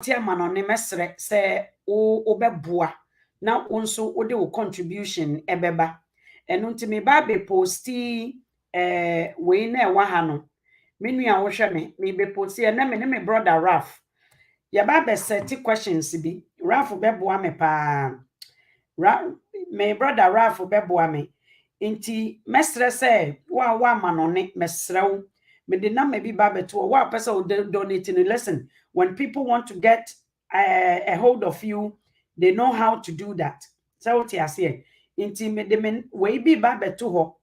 man on mesre say o beboa na unso ode wo contribution ebeba eno nti me ba be posti we na e wa ha no me nua wo hwe me be posti na me ne me brother Raf ya ba be set questions bi Raf beboa me pa me brother Raf beboa me nti mesre say wa manone mesrew me de na me bi ba beto wa person o donate no listen when people want to get a hold of you they know how to do that so what you say nti me de me we bi ba beto ho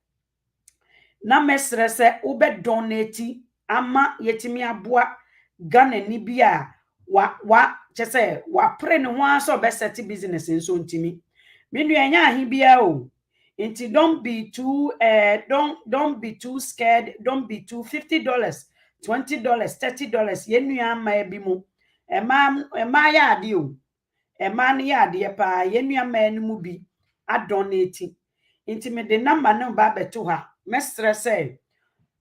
na mesre say wo be donate ama yetimi aboa Ghana ni bi a wa che wa pre ne ho aso be set business nso ntimi me nua nya ahi bia o nti don't be too don't be too scared, don't be too $50 $20 $30 yenua ama bi mu ema ya ade o ema ne ya ade pa yenua ma enu mu bi adonate nti me de number no ba beto ha mestre say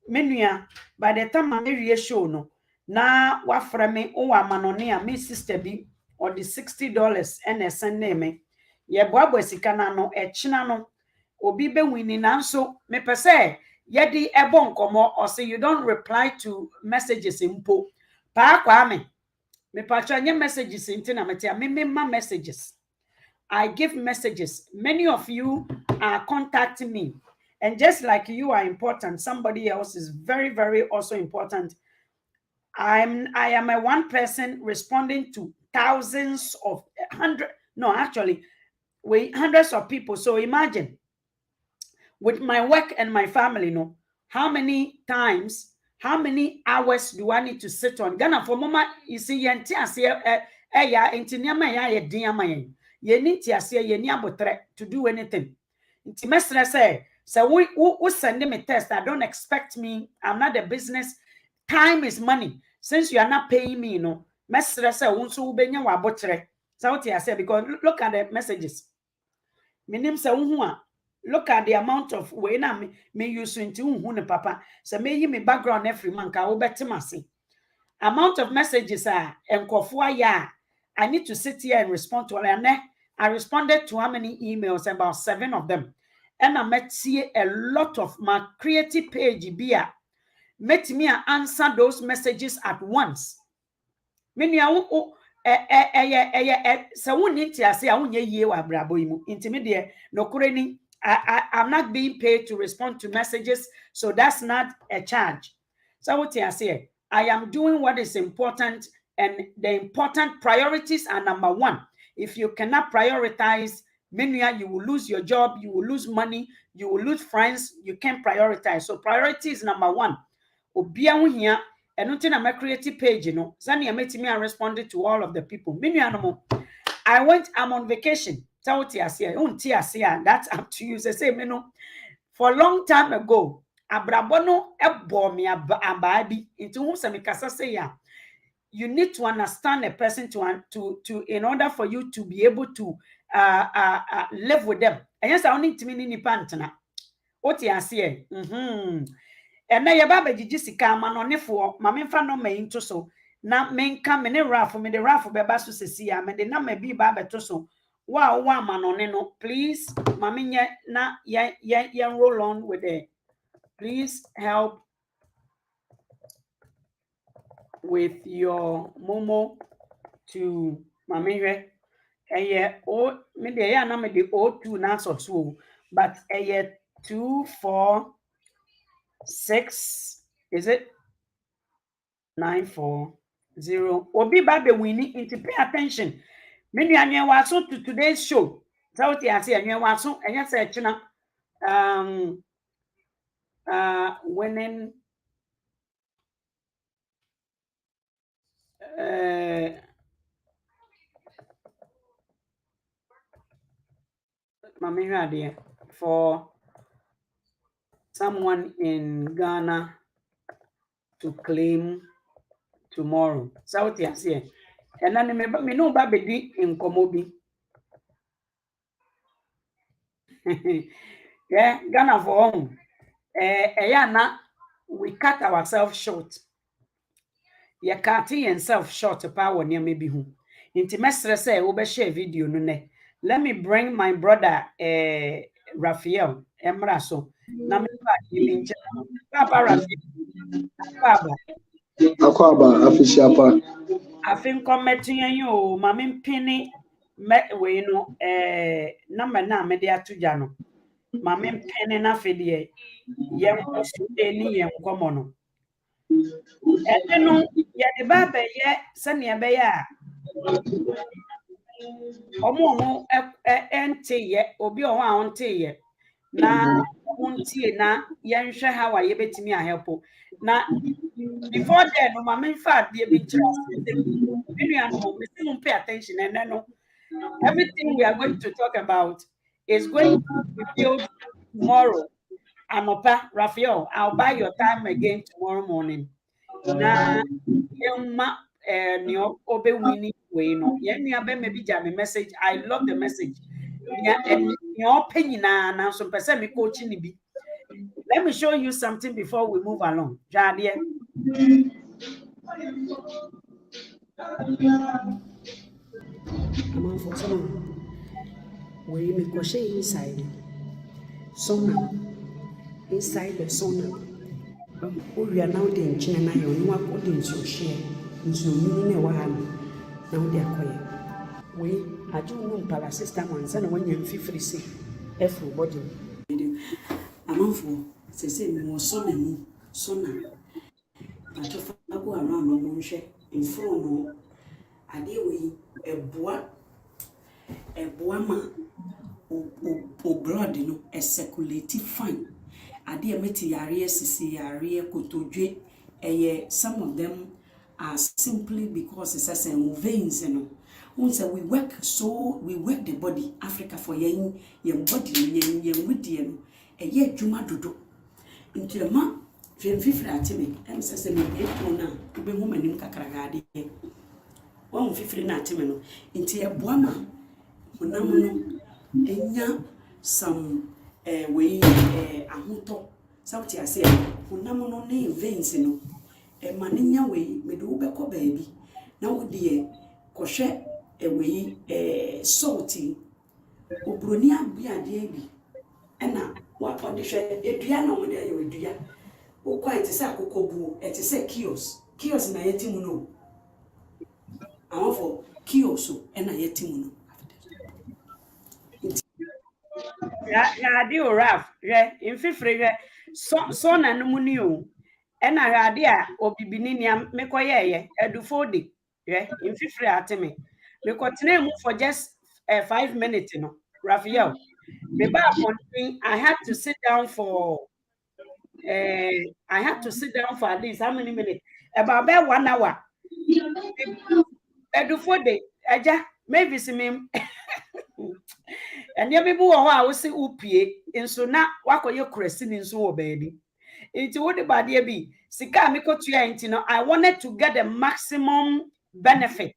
menua by the time I rewie show no na wafra me o wa manone a me sister bi or the $60 and a send me ye boabo sika na no e china no obi be wini nanso me pese ye di ebo nkomo or say you don't reply to messages impo pa kwa me patcha nye messages intina metia me ma messages I give messages. Many of you are contacting me. And just like you are important, somebody else is very, very also important. I am a one person responding to thousands of hundreds of people. So imagine with my work and my family, how many times, how many hours do I need to sit on? Ghana for mama, you see, ya intiniama ya diama ye need to do anything. Inti mesra say, so we send me test. I don't expect me. I'm not a business. Time is money. Since you are not paying me, mesra say unso ubenya wa botre. So what I say because look at the messages. Minim say look at the amount of way na me use into ne papa. So me yi me background every man ka wo betimase. Amount of messages are enkofo ya. I need to sit here and respond to all. And I responded to how many emails? About 7 of them. And I met see a lot of my creative page bia. Met me answer those messages at once. Many so we need to say I won't ye wa brabo imu. Intimidate no kureni. I'm not being paid to respond to messages, so that's not a charge. So what I say, I am doing what is important, and the important priorities are number one. If you cannot prioritize, meaning you will lose your job, you will lose money, you will lose friends, you can't prioritize. So priority is number one. Obia wo hia eno nti na my creative page no sani ametimi I responded to all of the people. I'm on vacation. That's up to you. Say me no for a long time ago abrabono ebo me ababi into who se me kasa say ya you need to understand a person to in order for you to be able to live with them. And yes, I need to mean ni pantana. What you say? And na yeba begigi sika ma no nefo ma memfa no ma into so na menka me ne Raf me de Raf beba so sesi ya me de na ma bi ba beto so wa ma no ne no please ma menye na ye roll on with it. Please help with your momo to ma menhwe o me de ya na me de O2 na so but 246 is it 940 obi babe winning into pay attention menu anwen waso to today's show so what you say anwen waso enya say china winning mama here for someone in Ghana to claim tomorrow. So what you say and then me no ba be di nkomo bi yeah Ghana for home na we cut ourselves short ye cutting yourself short power near maybe who. Inti mesre say we share video no ne. Let me bring my brother Raphael Emra so. Na me ba yimi nche. Papa Raphael. Papa. Akwaba afisiapa. Afin commetin yo ma me mpini me we no number na me de atoja no. Ma me mpini na fe de yem koso eni yem komo no. Eno ye de ba be ye se ne be ya omo ente ye obi o ha onte ye na ontie na ye nhwe ha wa ye betimi a help na before then no ma me fa de bi nkyerɛ pay attention and then everything we are going to talk about is going to be built tomorrow. Anopa Raphael, I'll buy your time again tomorrow morning. Na yema ni obe winning way no. Yen ni abe maybe jam message. I love the message. Ni open na so person me coaching ni bi. Let me show you something before we move along. Jadie. I'm for someone. Where you make crochet inside. Sauna. Inside the sauna. We are now in China. You know what in so share. Nso mini na wa ha na wo de akoye. We aju no pala sister man say na wanya mfifiri say every body. Amanfo say me wo so na mu so na. Aju fa go around no mo hwe info no ade we eboa ma o blood no circulate fine. Ade meti yare sisi yare kotodwe some of them are simply because it's as veins once we work the body Africa for yen body yen witty juma dodo into ma fifre atime say me na ube hu manim kakragade won fifre na atime no into eboa ma honam no enya some we ahoto sauti ase honam no ne veins no maninya we me do be ko baabi na wo de kohwe we salty obroni abiade bi na wa ode hwe edua na wo de ayo edua wo kwa ete se akokobu ete se kios na yetimu no awofo kioso na yetimu no ya di oraf re infifre re so na no mu ni o ena hade a obibini nia mekoyeye edufode re infifre ateme me continue move for just 5 minutes no Raphael me ba point I had to sit down for at least how many minutes about 1 hour edufode eja maybe see me and ya bibu wo a wo se upie enso na wakoye kresi ni nso wo baabi enti wo de bade bi sika me kotua enti no I wanted to get the maximum benefit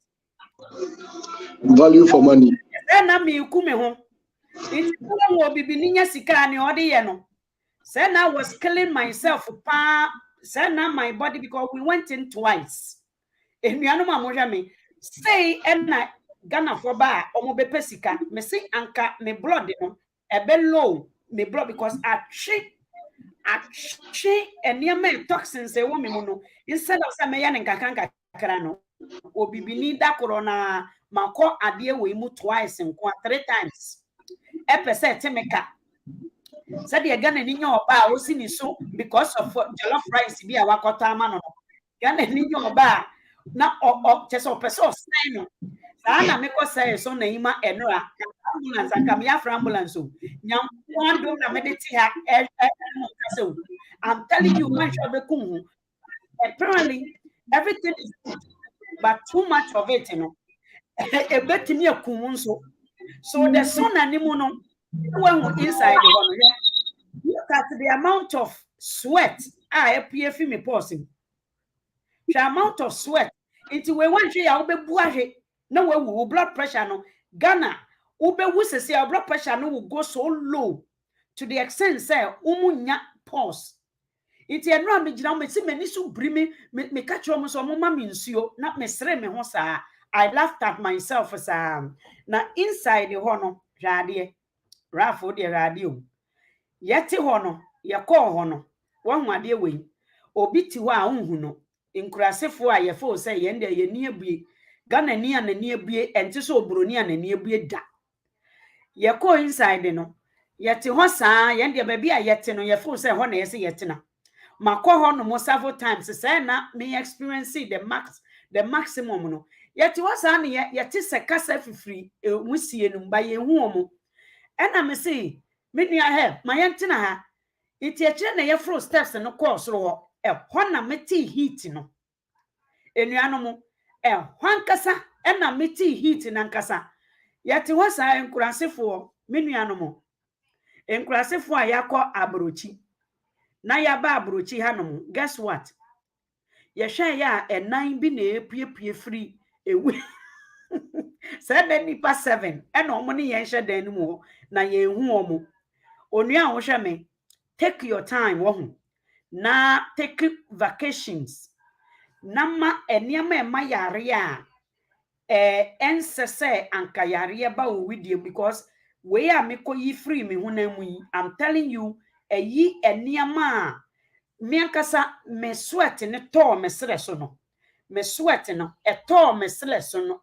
Value for money na me ku me ho enti wo bibini nya sika ni ode ye no say na I was killing myself pa say na my body because we went in twice enuano ma mo hwa me say na Ghana for ba omo be pesika me see anka me blood no ebe low me blood because I eniema toxins e wo me mu no instead of say me ya nkankan kakra no obibini da corona mako ade we mu twice nko 3 times epese temeka said the Ghana ni nya oba o si ni so because of jollof rice bi a wakota ama no Ghana ni nya oba na chese opeso sign no na me ko say so na ima enora ambulance aka me afra ambulance o nyam wando na mediti ha I'm telling you man should be kum apparently everything is good but too much of it you know e betimi akum so the son animu no when inside the one look at the amount of sweat appear fi me pausing the amount of sweat into we want ya obebu ahwe na we blood pressure no Ghana obewu sese your blood pressure no will go so low to the extent say umunya pause iti enra me gina me si me ni so bri me ka kiro mo so mo ma me nsuo na me sere me ho saa. I laughed at myself saa. Na inside the hono hwade rafo de hwade o. Yeti hono ye call hono wahu ade we obi ti ho a unhu no nkurasefo a ye fo say ye nde ye ni abue Ghana ni anani abue enti so obroni anani abue da ye call inside no yeti ho saa ye nde ba bia yeti no ye fo say ho na ye say yeti na makọ ho no mo several times say na me experience the maximum no yeti ho saa ne yeti se kasa fifiri musie no ba ye hu omo ena me say me nua he ma ye ntina ha iti ekire na ye fro steps no course ro ho na meti heat no enuanom hwankasa na meti heat na nkasa yeti ho saa enkurasefo me nuanom enkurasefo a yakọ abrochi na ya ba abrochi hanom guess what ye hwe ya enan bi na epuepue free ewu say nipa 7 ena omo ne ye hwe dan mu na ye hu omo onua wo hwe me take your time wo na take vacations nama eniama ema yare a ensese anka yare ba o widie because we a mekoyi free me hunamu yi I'm telling you eyi eniama a me ankasa me sweat ne to me sere so no me sweat no to me sere so no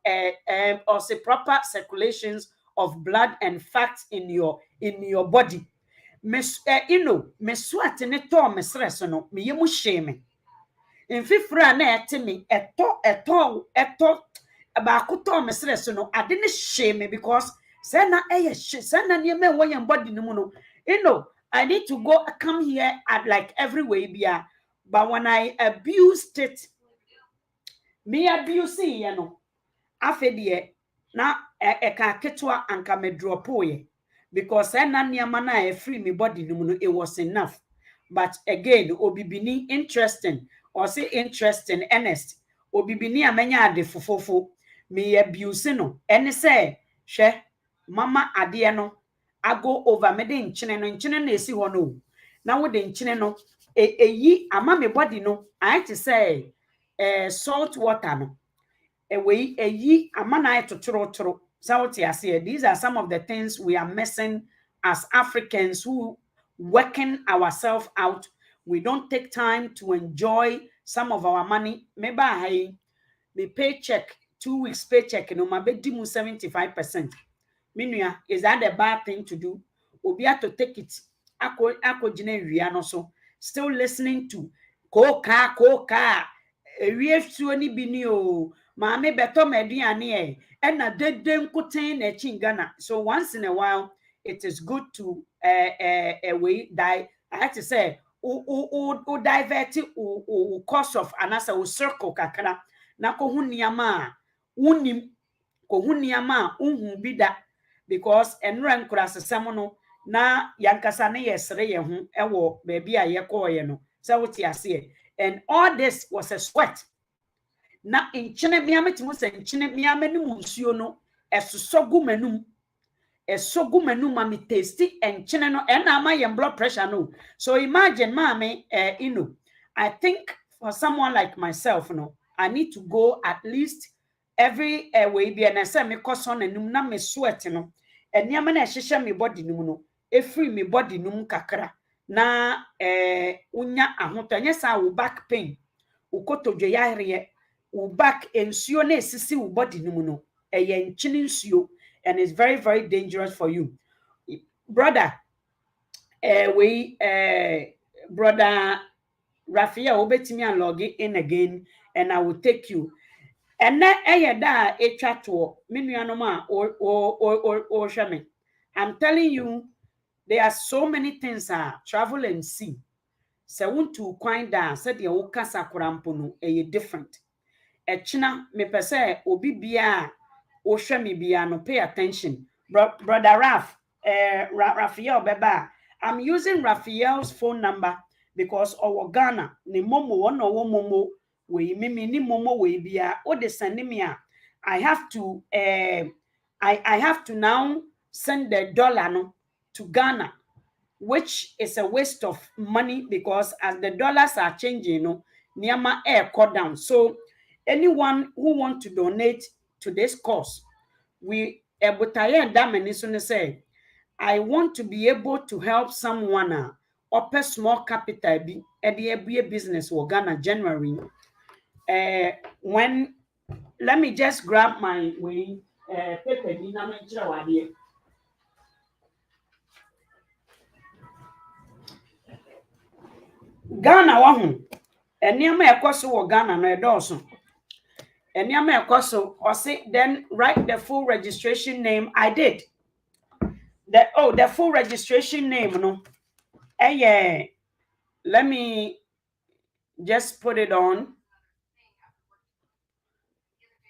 also proper circulations of blood and fat in your body me me sweat ne to me sere so no me yemu shame Infifra na etimi eto ba kuto mesre so no ade ne shame because say na say na niam wo yam body no mu no I need to go come here at like every way bia but when I abused it me abuse ye no afedie na ka ketwa anka me drop ye because say na niam na e free me body no mu no it was enough but again obibini interesting or say interesting earnest obibini amenya ade fofofo me abuse no ene say hwe mama ade no ago over me de nchene na esi ho no na wo de nchene no eyi ama me body no I to say salt water no we eyi ama na totoro salt ase. These are some of the things we are missing as Africans who working ourselves out. We don't take time to enjoy some of our money. Maybe me paycheck 2 weeks paycheck no ma be di mu 75%. Minua, is that a bad thing to do? Obi to take it. Ako jine wia no so still listening to koka ewie suo ni bi ni o maame beto meduane na dede nkoten na chi Ghana. So once in a while it is good to we die I have to say o divert o course of anasa o circle kakra na ko hu niama unim ko hu niama unhu bi da because enra nkurasesem no na yankasa ne yesere ye hu ewo ba bia ye ko ye no so what you say and all this was a sweat na nchene miame timu se nchene miame ni munsuo no esosogu manum ma me tasty nchene no e na ma blood pressure no so imagine mama I think for someone like myself no I need to go at least every way be na say me koso nanum na me sweat no eniama na ehihye me body num no free me body num kakra na unya ahoto anya sa wo back pain ukotodwe yare wo back ensuo na esisi wo body num no eye nchini nsuo and it's very very dangerous for you brother brother Rafael obetimi and log in again and I will take you and na da etwa to menuanom a o hwe me I'm telling you there are so many things travel and see se want to kwan da said de wo kasa korampo no different echina me pese obi bia o hwe me bia no pay attention brother Rafael beba I'm using Rafael's phone number because our Ghana ni momo wono wo momo we mimi ni momo we bia o de send me I have to I have to now send the dollar no to Ghana which is a waste of money because as the dollars are changing, Niama air cut down. So anyone who want to donate to this cause, we say, I want to be able to help someone upper small capital be at the business for Ghana January. When let me just grab my way paper. Ghana wahu eniama ekoso wo Ghana no edoso eniama ekoso osi then write the full registration name. I did the full registration name no let me just put it on.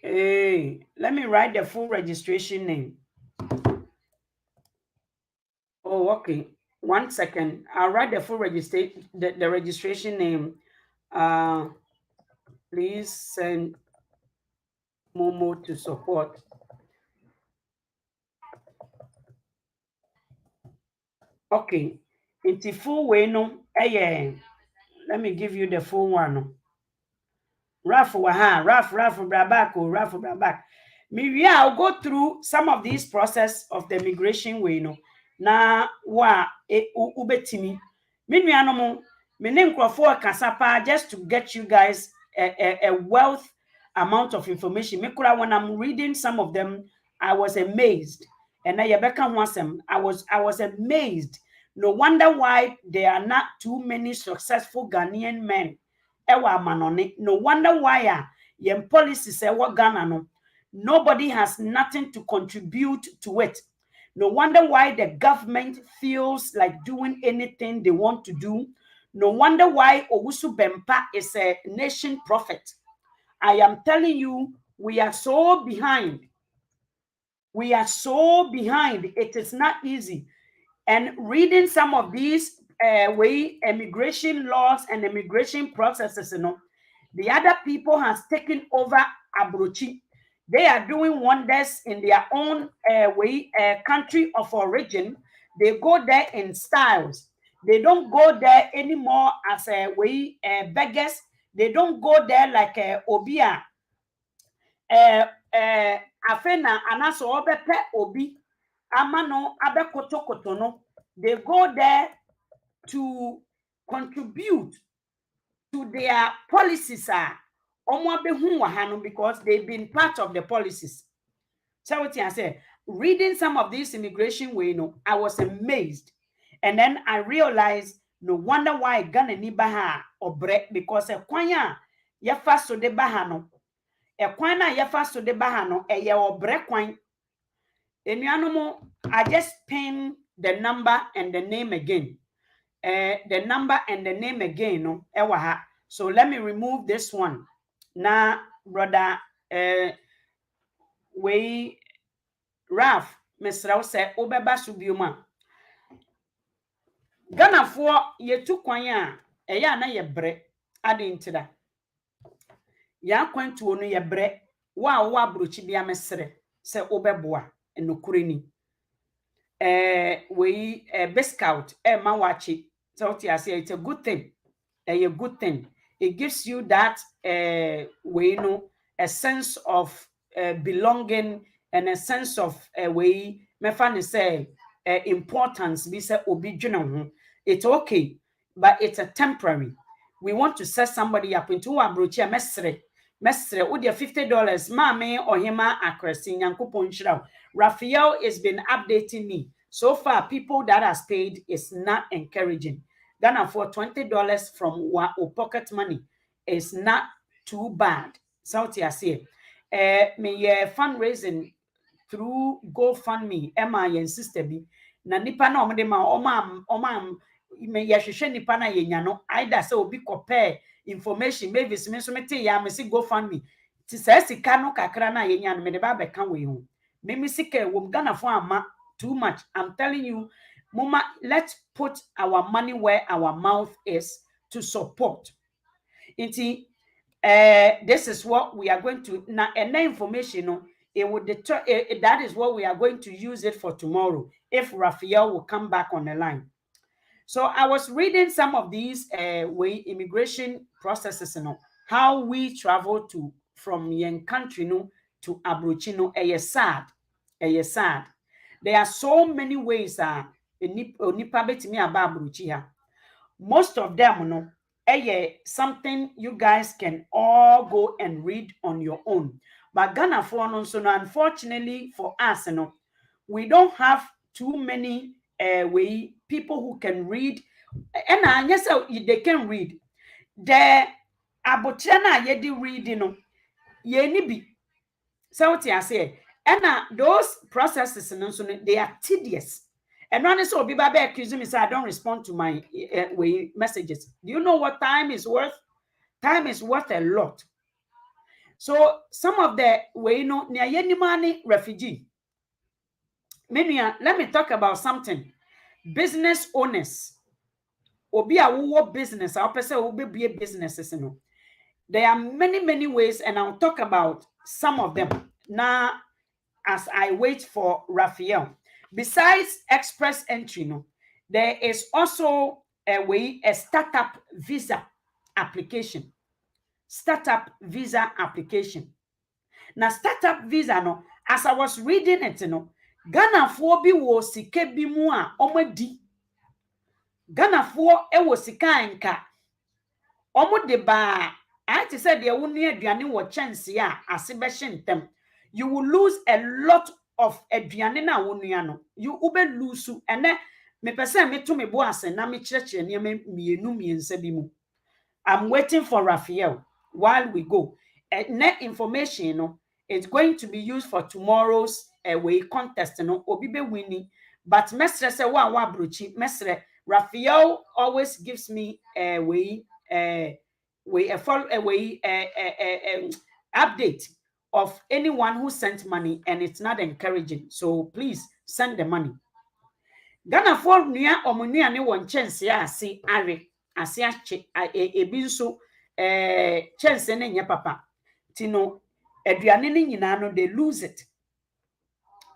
Let me write the full registration name. Oh, okay. 1 second. I'll write the full the registration name. Please send Momo to support. Okay. It's the full way no. Let me give you the full one. Raf Brabak. Maybe I'll go through some of these process of the migration way no. Na wa ubetimi. Minuanomo menem crofo kasapa just to get you guys a wealth amount of information. Mekura when I'm reading some of them, I was amazed. And now Yebeka Wasem, I was amazed. No wonder why there are not too many successful Ghanaian men. No wonder why yem policies what Ghana no. Nobody has nothing to contribute to it. No wonder why the government feels like doing anything they want to do. No wonder why Owusu Bempa is a nation prophet. I am telling you, we are so behind. We are so behind. It is not easy. And reading some of these immigration laws and immigration processes, the other people has taken over Abrochi. They are doing wonders in their own country of origin. They go there in styles. They don't go there anymore as beggars. They don't go there like Obia. Afena anaso obepe obi amano abekotokotono. They go there to contribute to their policies because they've been part of the policies. So what I say, reading some of this immigration way, I was amazed. And then I realized no wonder why Ghana ni baha obre because a kwanya ya faso de bahano. A kwana ya faso de bahano e ya obre kwan. I just pin the number and the name again. The number and the name again, so let me remove this one. Now, brother, Ralph, Mr. Ose, Obeba Subiuma. Ghana for ye two kwanya, na ye bre, adding to that. Ya kwan to ono ye bre, wa bruchi bia mesre, se Obeboa, and no kureni. Biscout, mawachi. So I say it's a good thing. A good thing. It gives you that a sense of belonging and a sense of importance. We say it's okay, but it's a temporary. We want to set somebody up into a brochure mesre with your $50. Mame or hima akresi nyankopon shiraw. Raphael has been updating me. So far, people that has paid is not encouraging. Ghana for $20 from pocket money is not too bad. South Asia. Me fundraising through GoFundMe, Emma and sister B. Na nipa na omam me yahwehwe nipa na yenya no either say obi compare information maybe me so mete ya me say GoFundMe. Ti say sika no kakra na yenya no me de ba be kan we ho. Me sika wom Ghana for ama too much. I'm telling you, Mama, let's put our money where our mouth is to support. This is what we are going to now. And the information, it would deter. That is what we are going to use it for tomorrow. If Raphael will come back on the line, So I was reading some of these immigration processes, how we travel to from yen country to Abuchi no. Sad. Sad. There are so many ways onipa betimi aba Abuchi ha. Most of them something you guys can all go and read on your own. But Ghana for unfortunately for us, we don't have too many people who can read. And yes, they can read. The abotrana ye di reading ye ni bi. So what I say, and those processes they are tedious. And one is so people accusing me say I don't respond to my messages. Do you know what time is worth? Time is worth a lot. So some of the near any money refugee. Let me talk about something. Business owners. Obi a wo business, I'll say obi be businesses, There are many ways, and I'll talk about some of them now as I wait for Raphael. Besides express entry, there is also a startup visa application. Startup visa application. Now, startup visa, as I was reading it, Ghana for bi wo sika bi mu a omadi. Ghana for wo sika enka. Omo de ba. I said the only aduane wo chance a asebe hyentem. You will lose a lot of aduane na wonua no. You ube lose ene me pese me to me bo ase na me kyerɛkyerɛ ne mienu miensa bi mu. I'm waiting for Raphael while we go. Net information, it's going to be used for tomorrow's contest. Obi be winning, but mestre se wa bruchi. Mestre Raphael always gives me a follow update of anyone who sent money, and it's not encouraging. So please send the money. Ghana for nua omunua ne won chance ya ase are. Ase ache ebi nso chance ne nya papa tino aduane ne nyina no they lose it.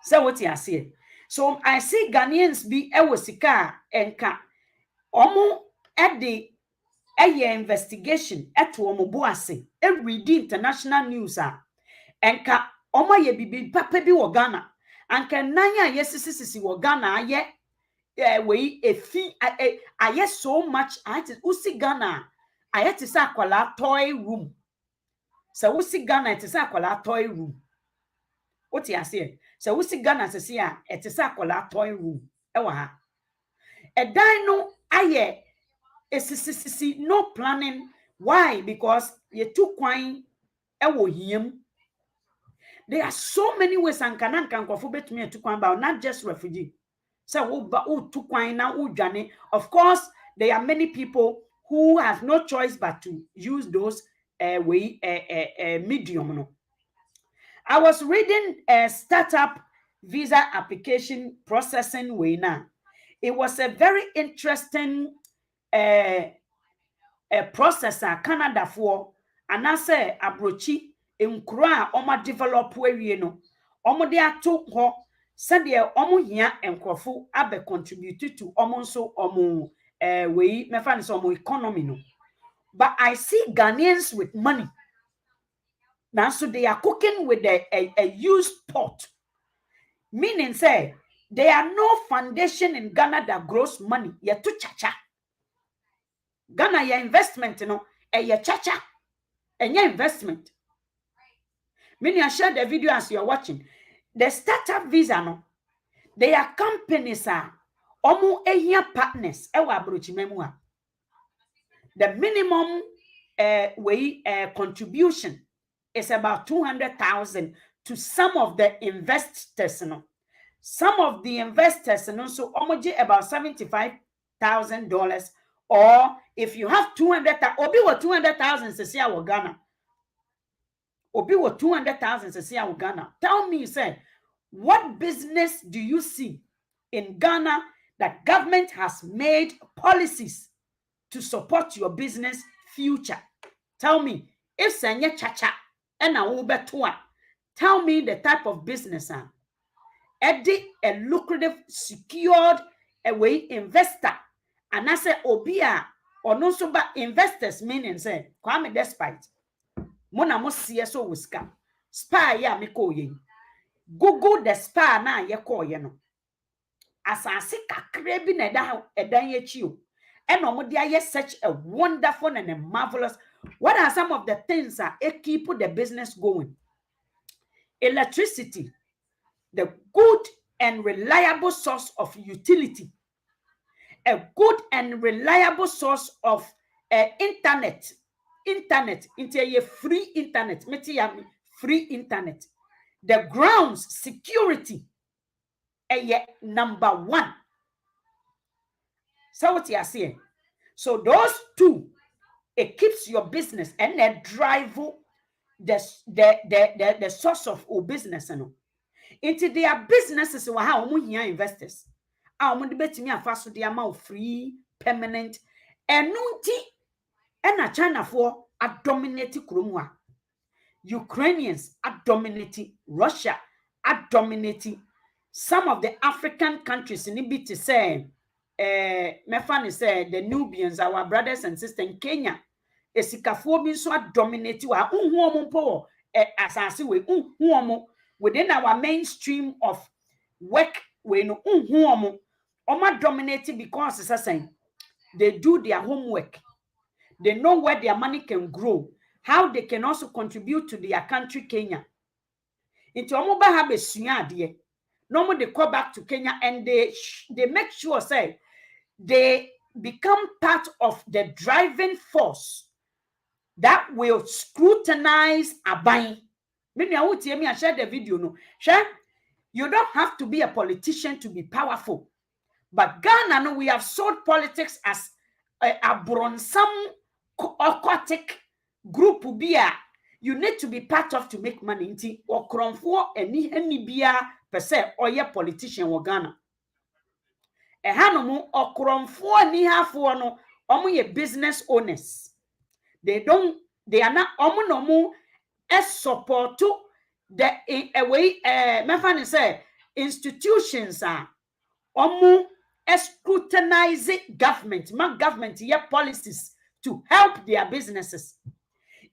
So what you say? So I see Ghanaians be sika enka omo ede investigation eto omo bo ase read international news enka omo ye bibi papa bi wo Ghana anka nan a yesisisi wo Ghana aye I hear so much. I usi Ghana. I had to say akwala toy room. So usi Ghana it is akwala toy room. What you say? So usi Ghana se say it is akwala toy room. Ewa ha. E dino aye esisi no planning. Why? Because ye too kwine ewo hiem. There are so many ways and kanan kan kwafo betumi to kwan about not just refugee. So, of course, there are many people who have no choice but to use those medium. I was reading a startup visa application processing way now. It was a very interesting processor Canada for, and I say Abrochi in Kura Oma develop where you know. Omo de ato ho said the omo here and Krofu abe contributed to omonso omo way me find some economy no. But I see Ghanaians with money. Now so they are cooking with a used pot. Meaning say there are no foundation in Ghana that grows money. You too chacha. Ghana your investment, your chacha and your investment. Meaning I share the video as you're watching. The startup visa no. They are companies omo ehia partners ewa abrochi memua. The minimum contribution is about 200,000 to some of the investors. Some of the investors so omoji about $75,000, or if you have 200,000, obi wa 200,000 sesi awo Ghana. Obi wa 200,000 sesi awo Ghana. Tell me, say, what business do you see in Ghana that government has made policies to support your business future? Tell me, if Sanya Chacha and Ubetua, tell me the type of business a lucrative, secured away investor And I say obia or no so ba investors meaning say Kwame despite mona mo CSO wiska spa ya me ko ye Google the spa na ye ko ye no asase kakra bi na edan ye chi o and no mo dia such a wonderful and a marvelous. What are some of the things that keep the business going? Electricity, the good and reliable source of utility, a good and reliable source of internet into a free internet, free internet. The grounds security, number one. So what you are saying? So those two, it keeps your business and it drive the source of your business. Into their businesses, how here investors. Our debate me a fast the amount free, permanent, and no China for a dominating Kurumwa. Ukrainians are dominating, Russia are dominating. Some of the African countries in it to say, Mefani said the Nubians, our brothers and sisters in Kenya, esikafobi so dominate wa unhuomo po asase we unhuomo within our mainstream of work we no unhuomo oma dominate because saying they do their homework, they know where their money can grow, how they can also contribute to their country Kenya. Into omo ba have esua ade no mo they call back to Kenya and they make sure say they become part of the driving force that will scrutinize Aban. Maybe I would me and share the video. No, share. You don't have to be a politician to be powerful. But Ghana, no, we have sold politics as a bronsome aquatic group. You need to be part of to make money. Or kronfo any bia per se or ye politician or Ghana. Hanomu or kronfo ni hafo no omo ye business owners. They are not omunomu support to the way Mefani say institutions are scrutinize government, policies to help their businesses.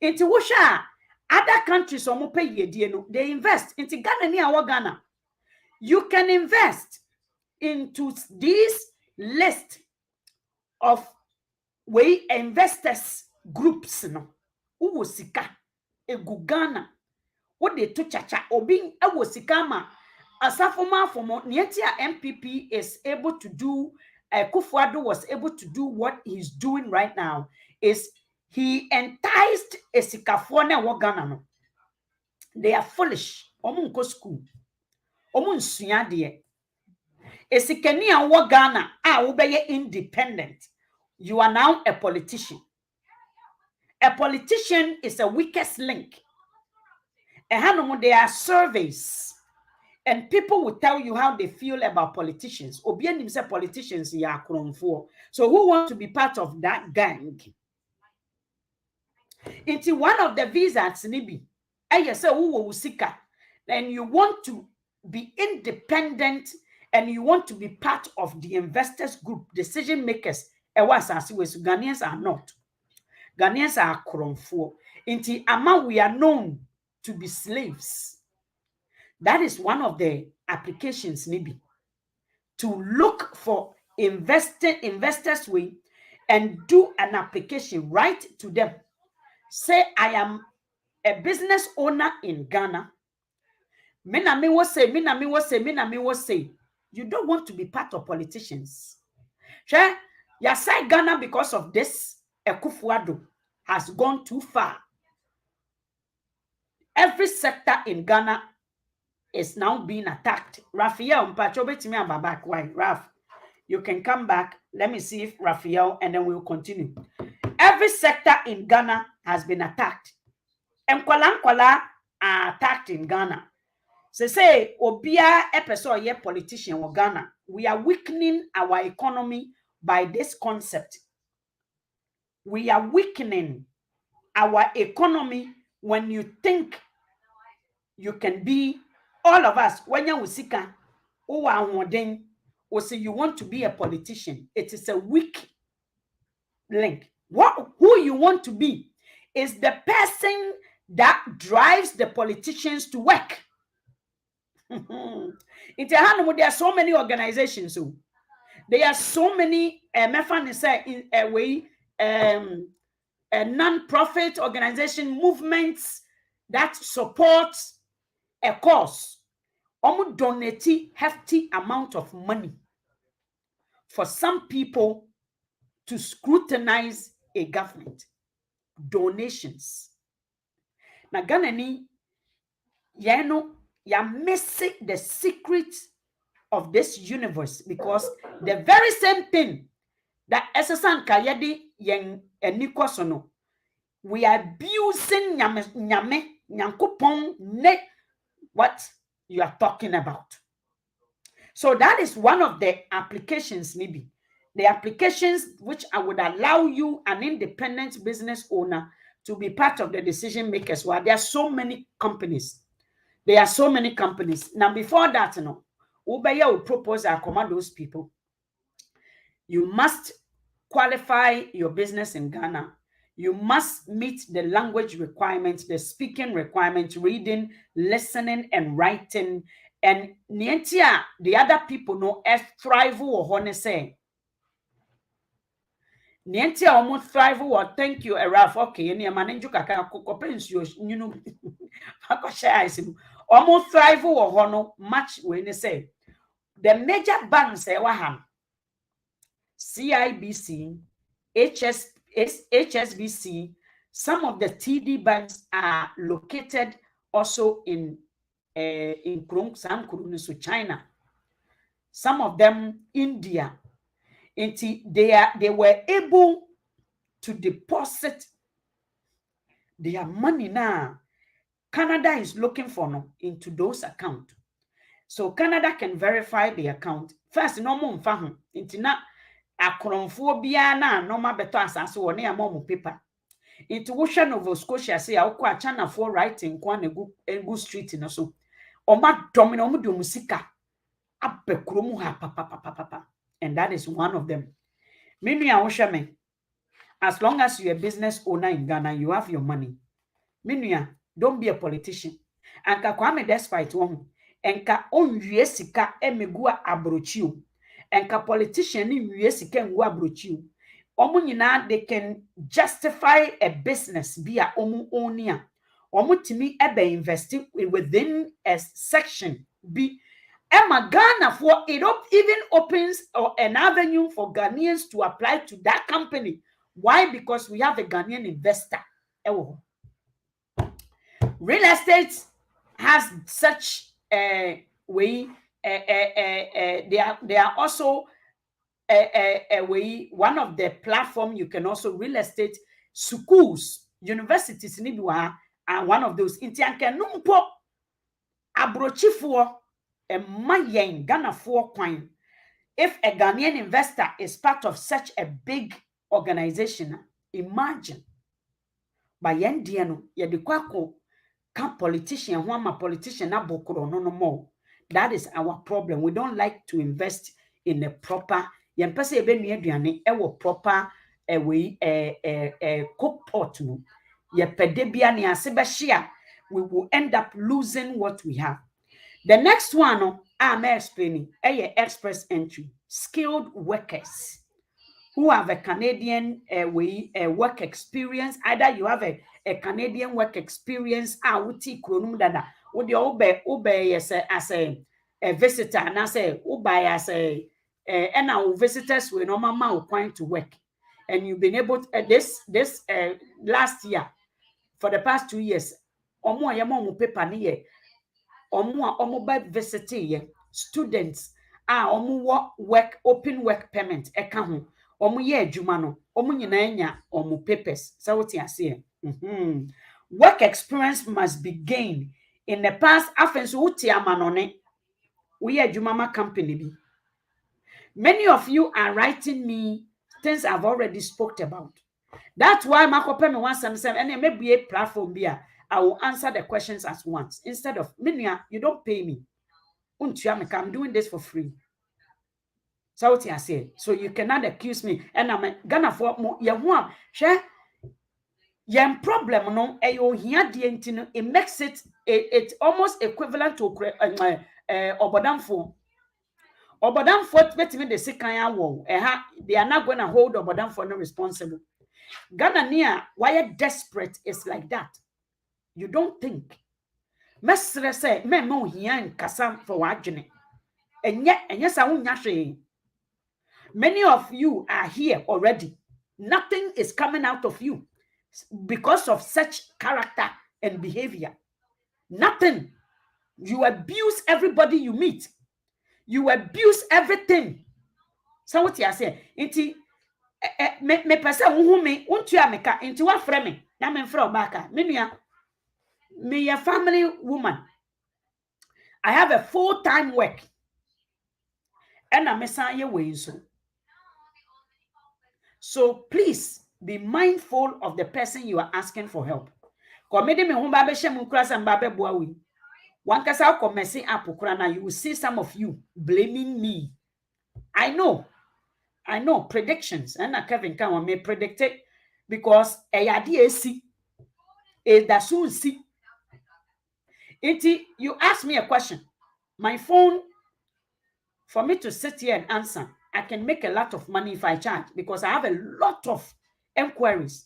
Into Wusha, other countries they invest into Ghana near Ghana. You can invest into this list of way investors groups no uwo sika egu Ghana what they to chacha obi ewo sika ma asafoma fomo nietia MPP is able to do Kufuado was able to do what he's doing right now is he enticed esikafo na wo Ghana no. They are foolish omo nko school omo nsua de esikani a wo Ghana a wo be independent. You are now a politician. A politician is a weakest link. And there are surveys, and people will tell you how they feel about politicians. Obianim say politicians are kronfo. So who wants to be part of that gang? Into one of the visas, nibi, I say who sika, and you want to be independent, and you want to be part of the investors group, decision makers. Ghanaians are not. Ghanaians are kronfo. Inti ama we are known to be slaves. That is one of the applications maybe to look for investors way and do an application, write to them. Say I am a business owner in Ghana. Minami will say you don't want to be part of politicians. Sure, you say Ghana because of this Kufuado has gone too far. Every sector in Ghana is now being attacked. Raphael, back. Why, Raf? You can come back. Let me see if Raphael, and then we'll continue. Every sector in Ghana has been attacked. And Nkwala are attacked in Ghana. Say, Obia episode ye politician in Ghana. We are weakening our economy by this concept. We are weakening our economy when you think you can be all of us when you sika o wa hoden or say you want to be a politician, it is a weak link. Who you want to be is the person that drives the politicians to work. In Tehran, there are so many organizations. So there are so many non-profit organization movements that support a cause. Donate hefty amount of money for some people to scrutinize a government. Donations. Now, Ghana ni you're missing the secret of this universe, because the very same thing that SSN Kayedi yen enikosono, we are abusing nyame nyankopon ne what you are talking about. So that is one of the applications, maybe. The applications which I would allow you, an independent business owner, to be part of the decision makers. Well, there are so many companies. There are so many companies. Now, before that, Ubeya will propose I command those people. You must qualify your business in Ghana. You must meet the language requirements, the speaking requirements, reading, listening, and writing. And the other people know thrive or honor say. Nientia almost thrive or thank you, Ralph. Okay, and your manager kaka kopens you know. Almost thrive or honor much when they say the major banks waham CIBC, HSBC, some of the TD banks are located also in China. Some of them India. They were able to deposit their money now. Canada is looking for no into those accounts. So Canada can verify the account. First, no more fahu. Intina akronfo bia na normal beto asase wo ne amom paper. Into Ocean Nova Scotia say akwa China for writing kwa egu street no so. Oma domino omu de musika abekromu ha papa. And that is one of them. Minu ya wohwe as long as you're a business owner in Ghana, you have your money. Minu, don't be a politician. Anka Kwame Despite one. Enka onwie sika emegua abrochiu. Enka politician ni wie sika engua abrochiu. Omu nyina they can justify a business via omu onia. Omu timi ebe investing within a section be Emma Ghana for it even opens an avenue for Ghanaians to apply to that company. Why? Because we have a Ghanaian investor. Real estate has such a way. They are also a way. One of the platform you can also real estate schools, universities. Are one of those. Intianke numpo abrochifo mayen Ghana for coin. If a Ghanaian investor is part of such a big organization, imagine by yendiano yedikwako can politician one politician abokoro no more. That is our problem. We don't like to invest in a proper yempese ebe nu aduane ewo proper way cook pot no yepede bia ne ase be hia, we will end up losing what we have. The next one I'm explaining express entry, skilled workers who have a Canadian work experience. Either you have a Canadian work experience, uti kronum dada, udi ube as a visitor, and I say ube as a and our visitors will no mama point to work, and you've been able to, this last year for the past 2 years, omo yamo paper niye, omo by visiting students omo work open work permit eka ho. Omu ye adwuma no omu nyina anya omu papers so what you say. Work experience must be gained in the past. Afenso uti amanone we adwuma ma company bi. Many of you are writing me things I've already spoke about. That's why makope me 177 and maybe a platform bi I will answer the questions at once instead of Minia, you don't pay me. I'm doing this for free. So what I say? So you cannot accuse me. And I'm gonna for mo ye ho share yen problem no eyo hia de enti it makes it almost equivalent to obodamfo. Obodamfo betimi de sekan awo they are not going to hold obodamfo no responsible. Ghana near why desperate is like that. You don't think. Mesre say me mo hia nkasa for wadwene. Enye sa wonya hwe. Many of you are here already. Nothing is coming out of you because of such character and behavior. Nothing. You abuse everybody you meet. You abuse everything. So what you say? Inti me pesa unhu me untu ameka inti wa frɛ me na me frɛ obaka me nua me a family woman. I have a full-time work. And I'm a san ye way so please be mindful of the person you are asking for help. Komedi me ho ba be hye mu kura sam ba be boa wi. One kasa ko messing up na you will see some of you blaming me. I know predictions and Kevin can me predict it because eyade esi e da soon see. You ask me a question. My phone, for me to sit here and answer, I can make a lot of money if I charge because I have a lot of inquiries.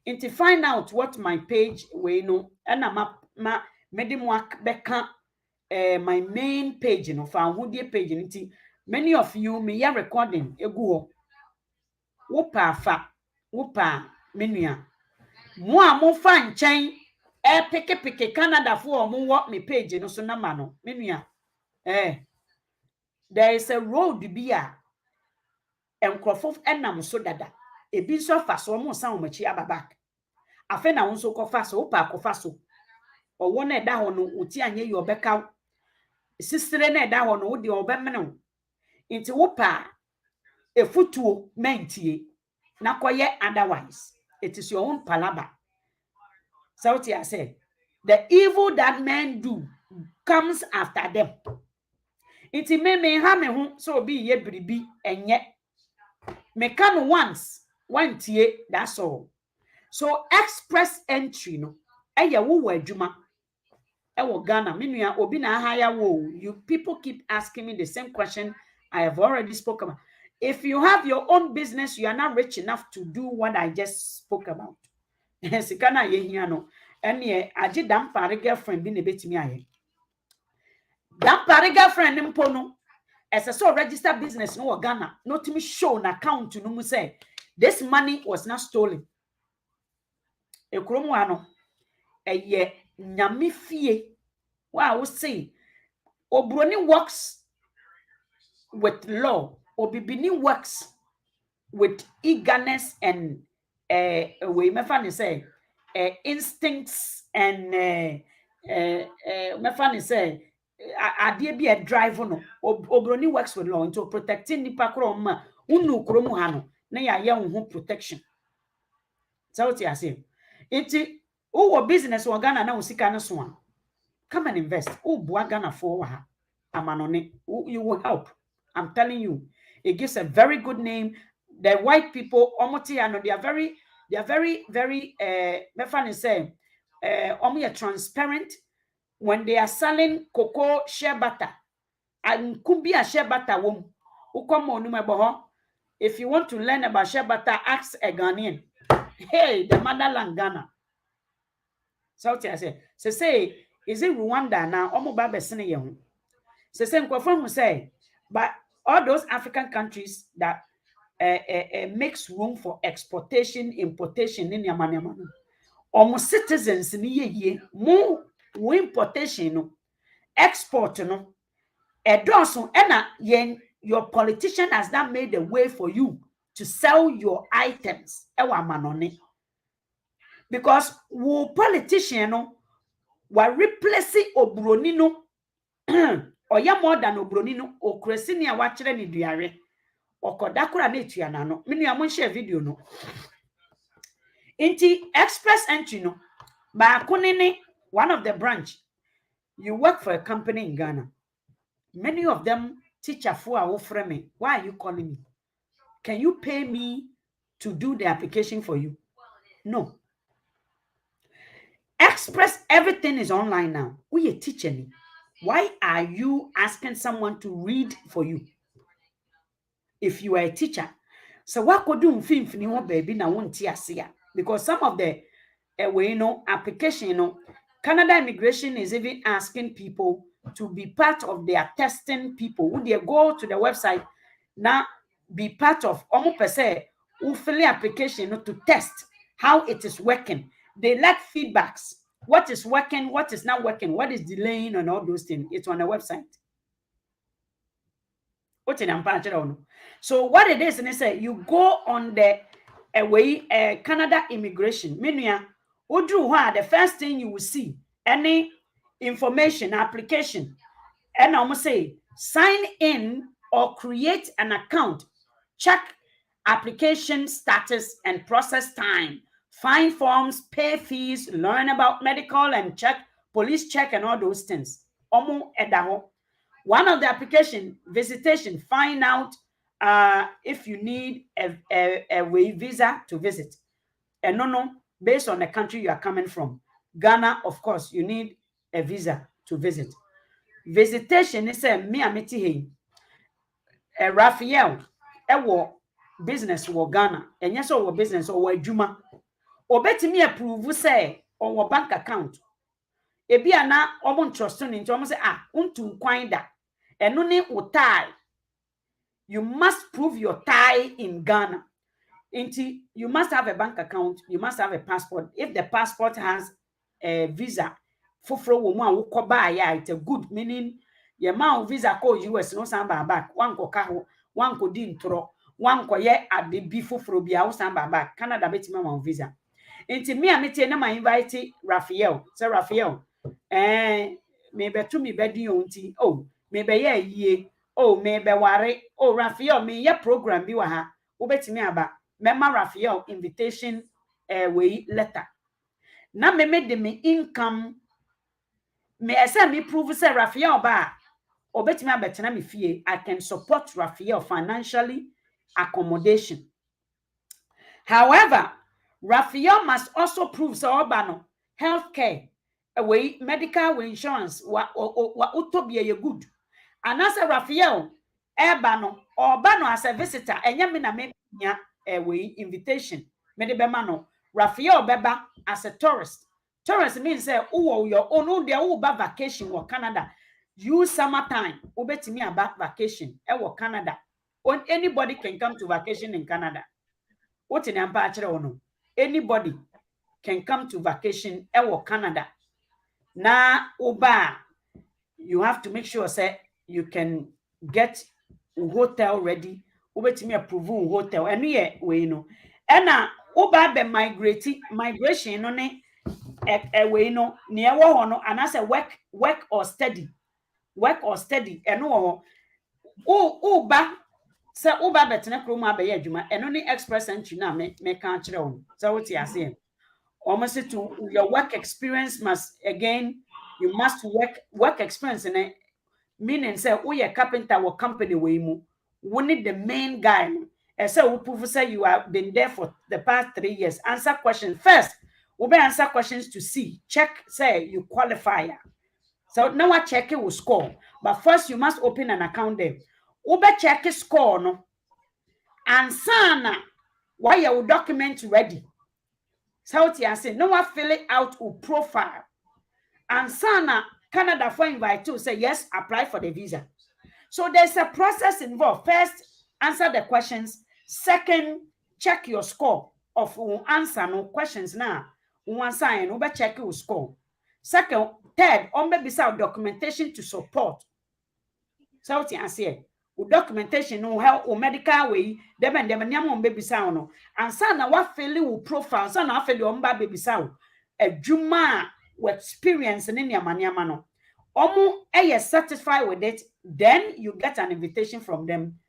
And to find out what my page we know, and I'm my main page, you know, for page. Many of you me recording egu wopa menua mo a mo fa nchen peke Canada for mo wo me page no so na ma no menua there is a road bi a enkrofo enam so dada ebi so fa so mo san mo chi ababa afa na won so kofa so wopa kofa so owo na eda ho no oti anye ye obeka sistere na eda ho no wo de obemene nti wopa efutuo mentie na koye otherwise it is your own palaba. So what I said, the evil that men do comes after them. It me ha me ho so be ye bribi enye me can once one tie that's all. So express entry no eye wo adwuma e wo Ghana me nua obi na haya wo. You people keep asking me the same question I have already spoken about. If you have your own business, you are not rich enough to do what I just spoke about. Sikana ye hia no ene age dampare girlfriend bi ne betimi aye. Dampare girlfriend mpo no as so register business no Ghana not me show an account no mu say this money was not stolen. Ekromu ano eye nyame fie wa wo say obroni works with law, obibini works with eagerness and we me fan say instincts and me fan say ade bi a drive no obroni works with law into protecting nipa kro ma unu kro mu ha no na ya ye ho protection. So what you say iti wo business wo Ghana na wo sika no so a come and invest. Oh, boa Ghana for ha amanone you will help. I'm telling you, it gives a very good name. The white people, they are very me fan say transparent when they are selling cocoa shea butter. And could be a shea butter wom. If you want to learn about shea butter, ask a Ghanaian. Hey, the motherland Ghana. So I say, is it Rwanda now? Omo ba besene ye ho. Say nkwafo say, but all those African countries that makes room for exportation, importation in yamanyaman. Almost citizens ni ye mo importation no, export no. Edonso ena yen your politician has not made a way for you to sell your items. Ewa manone. Because wo politician no wa replace obroni no oya more than obroni no okresi ni a wa kire ni duare okodakura na etua na no me nua mo share video no inti express entry no ba kunini one of the branch you work for a company in Ghana, many of them teacher for our friend me. Why are you calling me? Can you pay me to do the application for you? No. Express, everything is online now. We a teacher. Why are you asking someone to read for you? If you are a teacher, so what could do baby na won't because some of the application, Canada Immigration is even asking people to be part of their testing people. Would they go to the website now, be part of almost per se who fill the application to test how it is working. They like feedbacks. What is working, what is not working, what is delaying, and all those things. It's on the website. So what it is, and they say you go on the Canada Immigration. Meaning, the first thing you will see any information application, and I'm say sign in or create an account, check application status and process time, find forms, pay fees, learn about medical and check police check and all those things. One of the application, visitation, find out if you need a visa to visit. And no, based on the country you are coming from. Ghana, of course, you need a visa to visit. Visitation is a me Raphael, business wo Ghana, and yes, or business or Juma. Or bet me approve, say, or bank account. Ebia na omo trust in to say untu kwanda eno ne tie. You must prove your tie in Ghana. You must have a bank account, you must have a passport. If the passport has a visa foforo wo mu a wo koba ya, it's a good, meaning your man visa ko US no samba back, one ko kaho, one ko di ntro, one ko ye ade bi foforo bia wo samba back. Canada betima ma visa. Inti me amete na ma invite Raphael. Say Raphael, maybe to me bedi onti, oh, maybe ye, oh, maybe ware, oh, Raphael, me ye program bi wa ha, ubetimi aba, mema Raphael invitation way letter. Na me de me income, me ese me prove say Raphael ba, obetimi abetena me fie, I can support Raphael financially, accommodation. However, Raphael must also prove so obano healthcare away medical insurance wa utobia ye good. And as a Raphael ebano or bano as a visitor enye me na me nya away invitation me de bema no Raphael beba as a tourist. Tourist means say uwo your own de uba vacation or Canada. Use summertime ubetimi aba vacation e Canada. Anybody can come to vacation in Canada. What in no? Anybody can come to vacation in Canada. Now, Oba, you have to make sure say you can get a hotel ready. Oba to me approve a hotel. And we know. And now Oba be migration no ne we know near one and as a work or study. And no Oba. So Uba betene krom abaye adwuma eno ne express entry na me kan kire won so what you say almost to your work experience must again you must work experience in it meaning say we a carpenter or company we mu we need the main guy and say we prove say you have been there for the past 3 years. Answer questions first. We be answer questions to see check say you qualify. So now I check it will score, but first you must open an account there. Ube check score no and sana why your document ready. So what you say no one fill it out or profile and sana Canada for invite to say yes, apply for the visa. So there's a process involved. First, answer the questions. Second, check your score of answer no questions now. One sign ube check your score. Second, third, beside documentation to support. So what you say documentation no how o medical way dem nyam baby sound no ansa na wa fill wo profile so na afeli o mba baby sound adwuma experience ne nyama no omo satisfied with it, then you get an invitation from them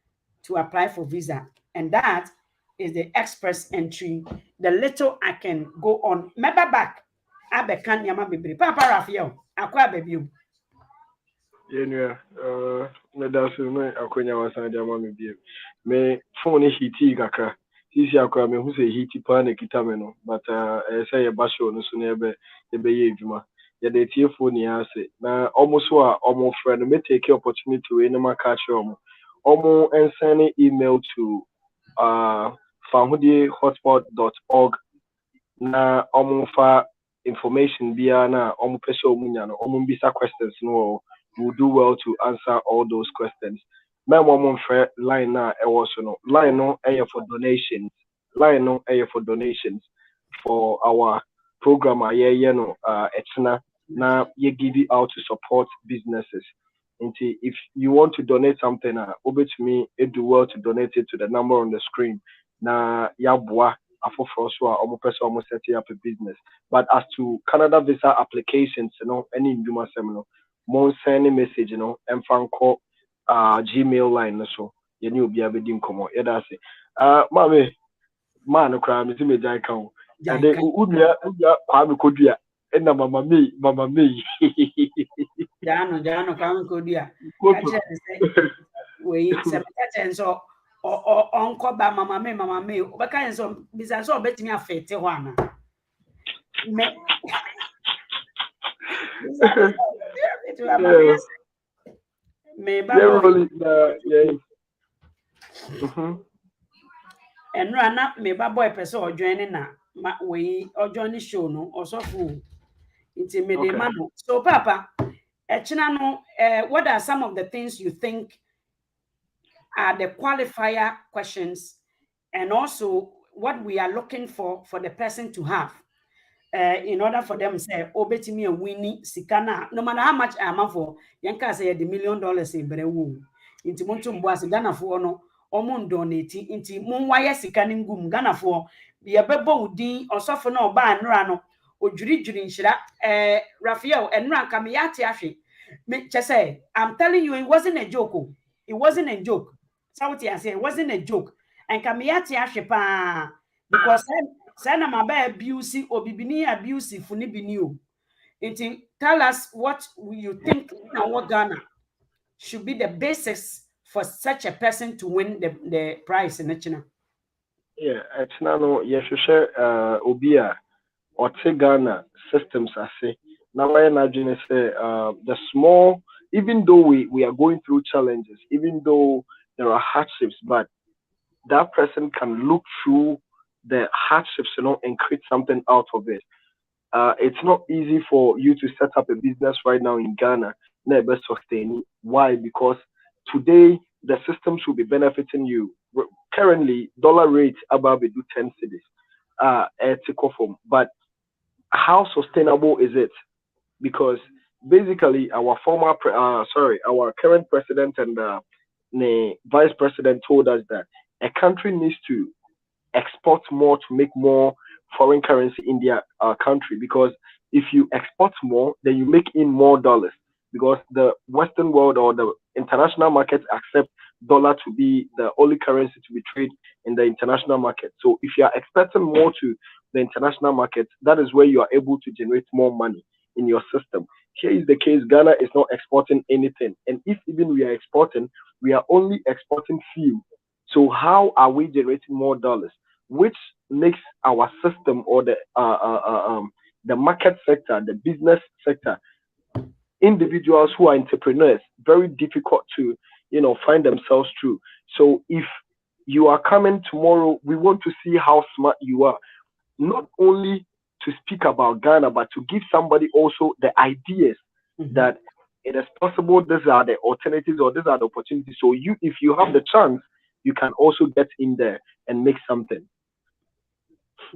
to apply for visa, and that is the express entry. The little I can go on member back abekan nyama bebre papa Raphael akwa baby Yeah, that's no akonya wasan dia ma me biem. Me phone hiti kaka. Sisi akwa me hu say hiti pa na kita me no, but say e ba show no so na ebe ye adwuma. Ya de tie phone ya say na almost a almost friend me take opportunity we na ma catch omo and send email to fahudie.hotspot.org na omo fa information bia na omo pese omo nya no omo bisa questions no will do well to answer all those questions. My mom fair line na e was no line no for donations. Line no for donations for our program no etna na ye give it out to support businesses. If you want to donate something, over to me, it do well to donate it to the number on the screen. Na yabwa afofro so a omo person almost setting up a business. But as to Canada visa applications, any in Juma seminar, mon send a message, and call Gmail line so you knew be a bit komo. Yeah, that's it. Mame, man, cry, me see me jai count. And then udia kwame kodua. And mama me. Jano, kwame kodua. Kache say we se kache so onko ba mama me. Obaka so bisa so betimi afete ho ana. Me me ba enra na me ba boy pese odwen na we odwen show no osofu nti me de ma no. So papa echina no what are some of the things you think are the qualifier questions and also what we are looking for the person to have in order for them say obetimi a winning sikana no matter how much am for yanka say the $1 million e bere wo nti monto mbo as Ghana for no omo donate nti mon waye sikana ngum Ghana for ye bebo udin osofo na oba anra no odwiri nhira Raphael enra kam ya te ahwe me say I'm telling you it wasn't a joke. It wasn't a joke. Sauti I say it wasn't a joke. And kam ya te ahwe pa because Sana maba abuse obibini abuse funi bini o. Tell us what you think in our Ghana should be the basis for such a person to win the prize in China. Yeah, it's no share obia or Ghana systems I say. Now I imagine say the small, even though we are going through challenges, even though there are hardships, but that person can look through the hardships, and create something out of it. It's not easy for you to set up a business right now in Ghana. Never sustain. Why? Because today the systems will be benefiting you. Currently, dollar rate above do 10 cedis. But how sustainable is it? Because basically, our our current president and the vice president told us that a country needs to export more to make more foreign currency in their country, because if you export more, then you make in more dollars, because the Western world or the international markets accept dollar to be the only currency to be traded in the international market. So if you are exporting more to the international market, that is where you are able to generate more money in your system. Here is the case: Ghana is not exporting anything, and if even we are exporting, we are only exporting fuel. So how are we generating more dollars? Which makes our system or the market sector, the business sector, individuals who are entrepreneurs, very difficult to find themselves through. So if you are coming tomorrow, we want to see how smart you are, not only to speak about Ghana, but to give somebody also the ideas that it is possible. These are the alternatives or these are the opportunities. So if you have the chance, you can also get in there and make something.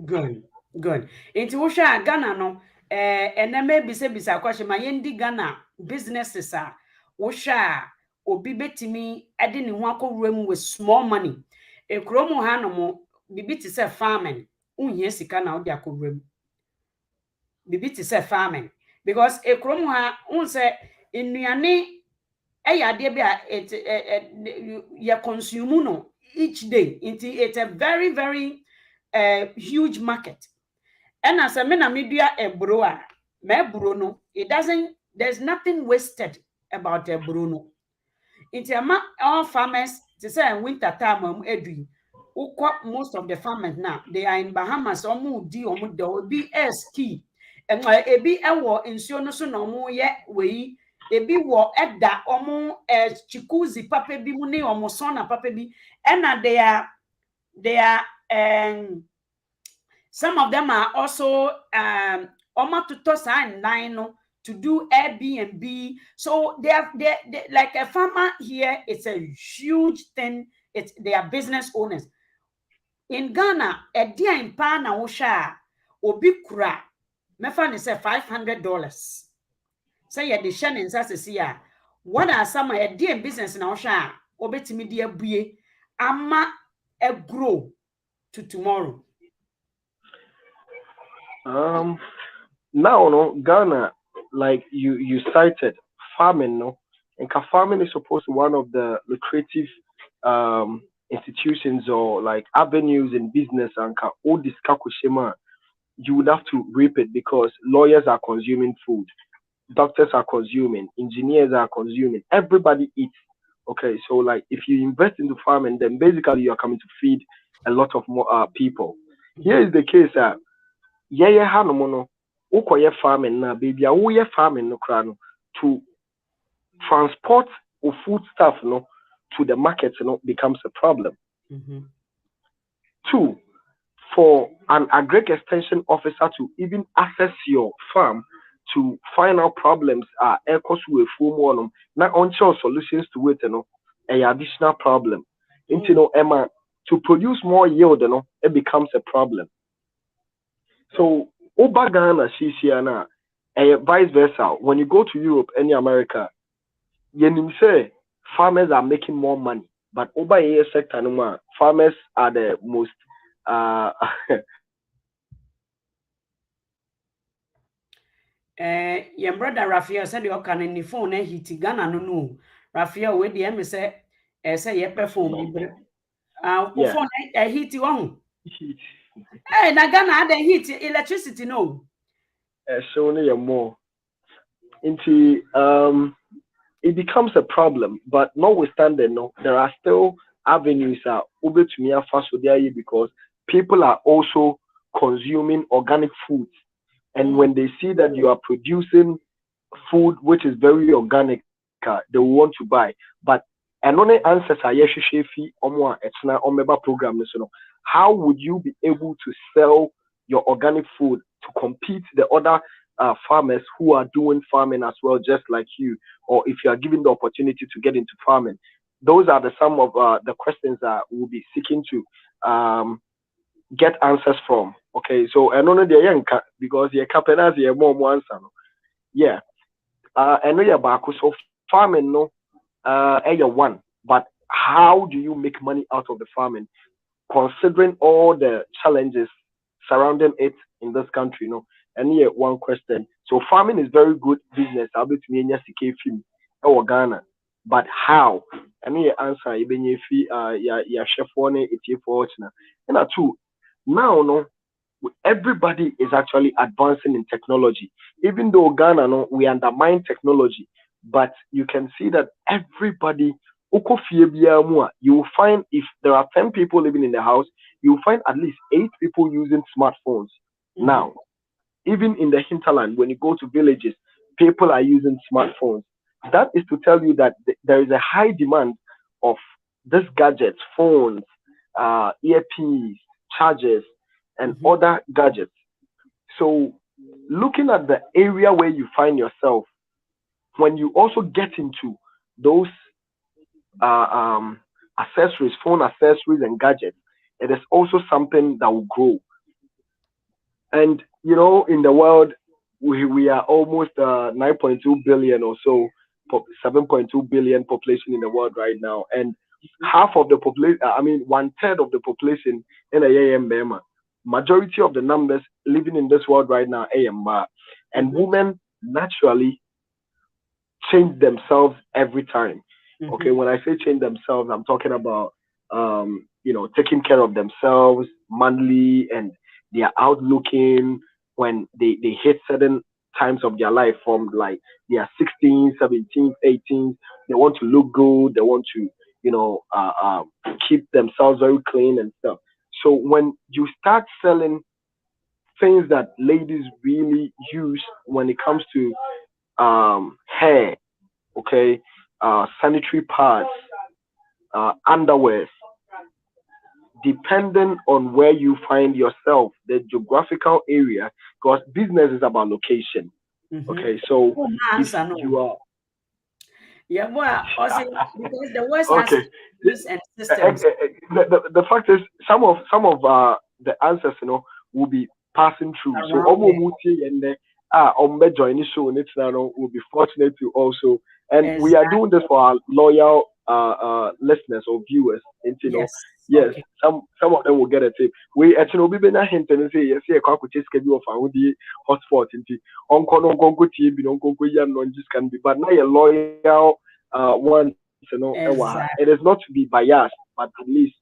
Good. Into Usha Ghana no and then maybe say bisa question my yendi Ghana businesses are Usha obi betimi ade ne ho akowura mu with small money. E kromo ha no mo bibi ti say farming unhia sika na ode akowura mu. Bibi ti say farming because e kromo ha un say enuane ade bi a consume no each day. It's a very very huge market. And as a mena media ebro a me bro no, there's nothing wasted about a Bruno. It's all farmers, to say winter time, edwin. Most of the farmers now, they are in Bahamas, there will be a ski. And a be a war in Siono no more yet way. Ebi wo eda chikuzi papa bi mu ne omo son papa bi and they are some of them are also omo to toss and nine to do Airbnb. So they like a farmer here. It's a huge thing. It's they are business owners in Ghana. A dia in pana osha obi kura mefa ne say $500. Say ya de share in sasese what are some a day business na osha obetimi de abue ama e grow to tomorrow. Now, no, Ghana, like you cited, farming, no, and farming is supposed to be one of the lucrative institutions or like avenues in business and all this kakushima, you would have to reap it because lawyers are consuming food, doctors are consuming, engineers are consuming, everybody eats. Okay, so like if you invest into farming, then basically you're coming to feed a lot of more people. Here is the case. Yeah, hanomono. Ukoye farming na baby. Uye farming no krano to transport or food stuff no to the market no becomes a problem. Two, for an agri extension officer to even access your farm to find out problems are echoes with full one not onshore solutions to it, a additional problem. Into Emma to produce more yield, it becomes a problem. So Oba Ghana Sisiana, vice versa. When you go to Europe, any America, you say farmers are making more money, but over here sector no farmers are the most your brother Raphael said you can in the phone hit Ghana no Raphael we the say say your perform phone hit on hey na Ghana the heat electricity no so only more into it becomes a problem, but notwithstanding, no, there are still avenues over to me because people are also consuming organic foods, and when they see that you are producing food which is very organic, they will want to buy. But and only answers are yes, it's not omeba program. So how would you be able to sell your organic food to compete the other farmers who are doing farming as well, just like you, or if you are given the opportunity to get into farming? Those are some of the questions that we'll be seeking to get answers from. Okay, so I know the young because the capenas the more answer. Yeah, I know you're back. So farming, no, one. But how do you make money out of the farming, considering all the challenges surrounding it in this country? No, and here one question. So farming is very good business. I'll be to me film or Ghana, but how? And here answer even if ya chef one it for and two now no everybody is actually advancing in technology. Even though Ghana, no, we undermine technology, but you can see that everybody, you will find if there are 10 people living in the house, you will find at least 8 people using smartphones. Now, even in the hinterland, when you go to villages, people are using smartphones. That is to tell you that there is a high demand of these gadgets, phones, earpiece, chargers, and other gadgets. So, looking at the area where you find yourself, when you also get into those accessories, phone accessories, and gadgets, it is also something that will grow. And in the world, we are almost 9.2 billion or so, 7.2 billion population in the world right now, and half of the population, I mean, 1/3 of the population in a Bema. Majority of the numbers living in this world right now, and women naturally change themselves every time. Okay, when I say change themselves, I'm talking about taking care of themselves, manly, and they are out looking when they hit certain times of their life from like they are 16, 17, 18. They want to look good. They want to, keep themselves very clean and stuff. So when you start selling things that ladies really use when it comes to hair, okay, sanitary pads, underwear, depending on where you find yourself, the geographical area, because business is about location. Okay, so if you are yeah, well, also because the West has okay, systems and systems the fact is some of the answers will be passing through. So around there. and join the show and it's now will be fortunate to also, and we are Exactly. doing this for our loyal listeners or viewers, and Yes. yes, Okay. some of them will get a tip. We actually will be hint and say yes, yeah, can schedule of our hotspot into uncle just can be, but now a loyal ones, Exactly. it is not to be biased, but at least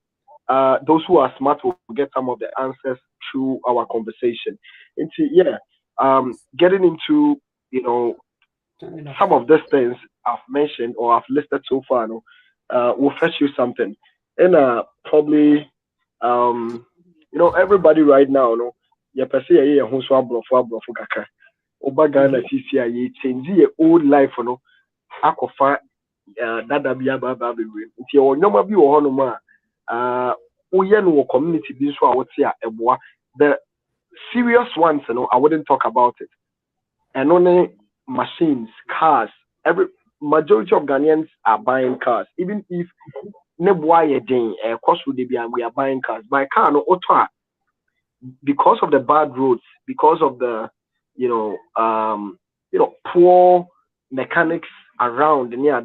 those who are smart will get some of the answers through our conversation. Into yeah, getting into Turn it some off. of these things I've mentioned or I've listed so far, will fetch you something. And probably, um, everybody right now, you per se yeah, who's abrofu kaka. Oba Ghana Mhm. sisi a ye change your old life, akɔfa dada bi aba bebree nti ɛwɔ nneɛma bi wɔ hɔnom a woyɛ no wɔ community bi nso a wote a ɛboa. The serious ones I wouldn't talk about it, and only machines, cars. Every majority of Ghanaians are buying cars, even if ne boa yɛ den cost would be we are buying cars. By car no auto because of the bad roads, because of the you know poor mechanics around near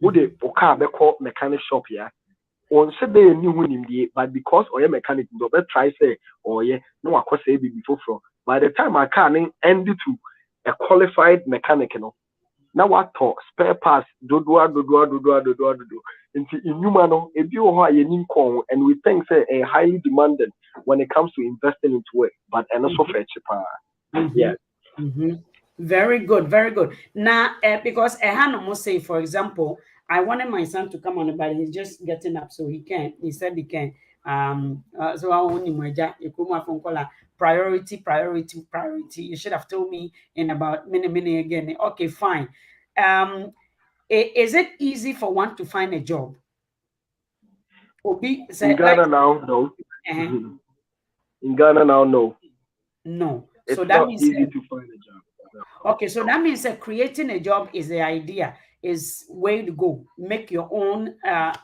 would the car be called mechanic shop here on said they knew him but because or mechanic do be try say or yeah no I say be before from by the time I can end to a qualified mechanic now what talk spare parts do into inhuma no ebi wɔ hɔ a yɛnim kɔn and we think say a highly demanded when it comes to investing into it but and also Mhm. for cheaper. Yeah. Mhm. Mhm. Very good, very good. Now, because Ehano must say, for example, I wanted my son to come on, but he's just getting up, so he can. He said he can. So I only phone call priority, priority, priority. You should have told me in about many again. Okay, fine. Um, is it easy for one to find a job? Obi In say like Ghana now, no. uh In Ghana now, no. no. It's So that not means easy to find a job. okay, so that means that creating a job is the idea, is way to go. Make your own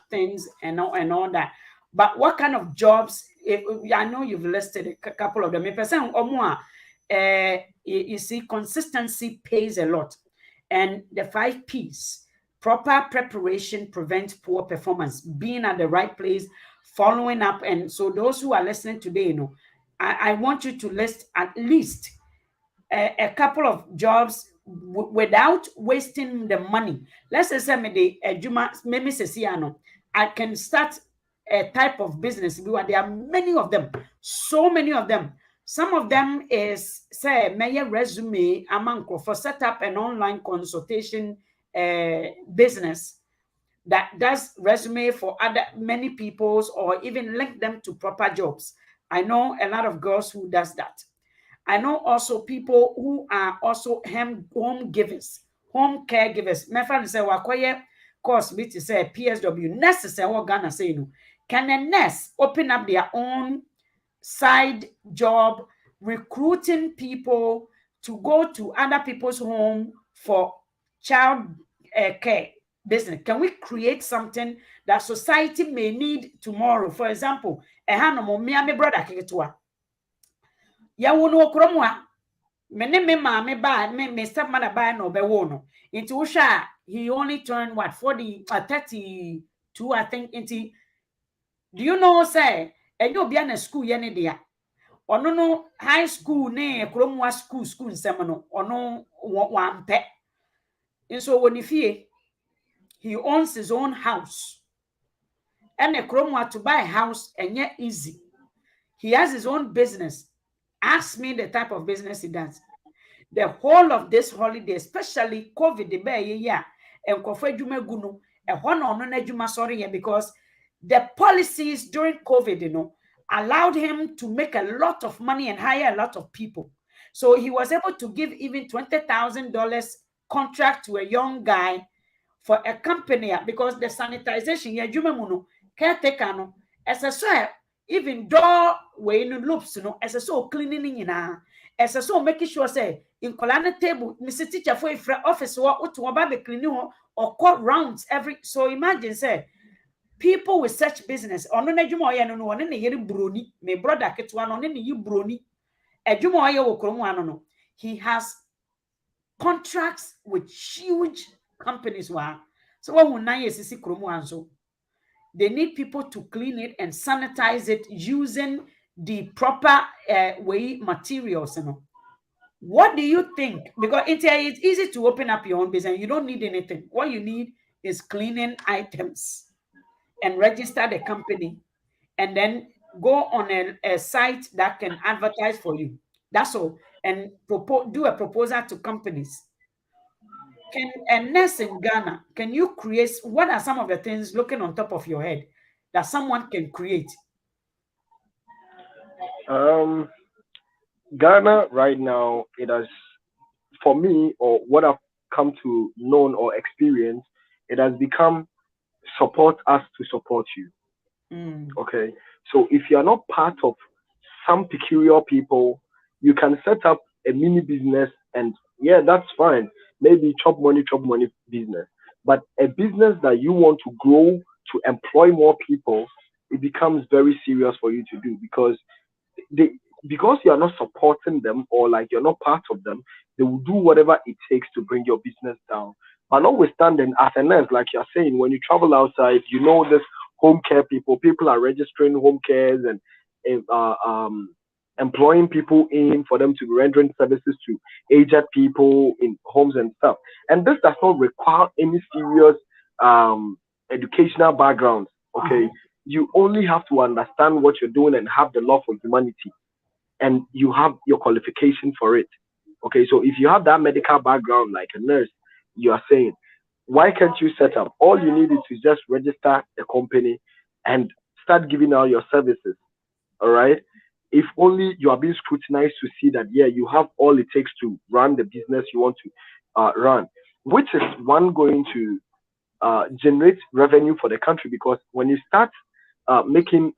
things and all that. But what kind of jobs? I know you've listed a couple of them. If person or more, you see, consistency pays a lot, and the 5 P's: proper preparation prevents poor performance. Being at the right place, following up, and so those who are listening today, I want you to list at least a couple of jobs without wasting the money. Let's say me the juma maybe I can start a type of business. There are many of them, so many of them. Some of them is say my resume among for set up an online consultation business that does resume for other many people's or even link them to proper jobs. I know a lot of girls who does that. I know also people who are also home givers, home caregivers. My friend say wakoye course me to say PSW nurses say what Ghana say no. Can a nurse open up their own side job recruiting people to go to other people's home for child care business? Can we create something that society may need tomorrow? For example, a hand me and my brother keketwa. Ya wono okromu a me ne me maame ba me stepmother ba na obewo no into usha he only turned what 40 32 I think into do you know say enyo obi na school ye ne dia ono no high school ne ekromu school nsem no ono wampe nso woni fie he owns his own house and ekromu to buy a house enye easy. He has his own business. Ask me the type of business he does. the whole of this holiday, especially COVID, the year, and Kofejumeguno, a honor sorry, because the policies during COVID, allowed him to make a lot of money and hire a lot of people. So he was able to give even $20,000 contract to a young guy for a company because the sanitization, yeah, Jumemuno, caretaker, no, as a so even door way in loops, as a so cleaning in as a so making sure say in Colana table, Mr. Teacher for a office or to a cleaning or court rounds every. So imagine say people with such business on no jumo no one in the yeri brony, my brother get one on any you brony, a jumo no. He has contracts with huge companies. So what will see so they need people to clean it and sanitize it using the proper way materials. What do you think? Because it's easy to open up your own business. You don't need anything. What you need is cleaning items and register the company and then go on a site that can advertise for you. That's all. And do a proposal to companies. Can a nurse in Ghana, can you create, what are some of the things looking on top of your head that someone can create? Ghana right now, it has, for me, or what I've come to know or experience, it has become support us to support you. Okay. So if you are not part of some peculiar people, you can set up a mini business and yeah, that's fine. Maybe chop money business. But a business that you want to grow to employ more people, it becomes very serious for you to do because because you are not supporting them or like you're not part of them, they will do whatever it takes to bring your business down. But notwithstanding, as a nurse, like you're saying, when you travel outside, you know this home care people are registering home cares and employing people in for them to be rendering services to aged people in homes and stuff. And this does not require any serious educational background. Okay, you only have to understand what you're doing and have the love for humanity, and you have your qualification for it. Okay, so if you have that medical background like a nurse, you are saying, why can't you set up? All you need is to just register a company and start giving out your services. All right. If only you are being scrutinized to see that, yeah, you have all it takes to run the business you want to run, which is one going to generate revenue for the country. Because when you start making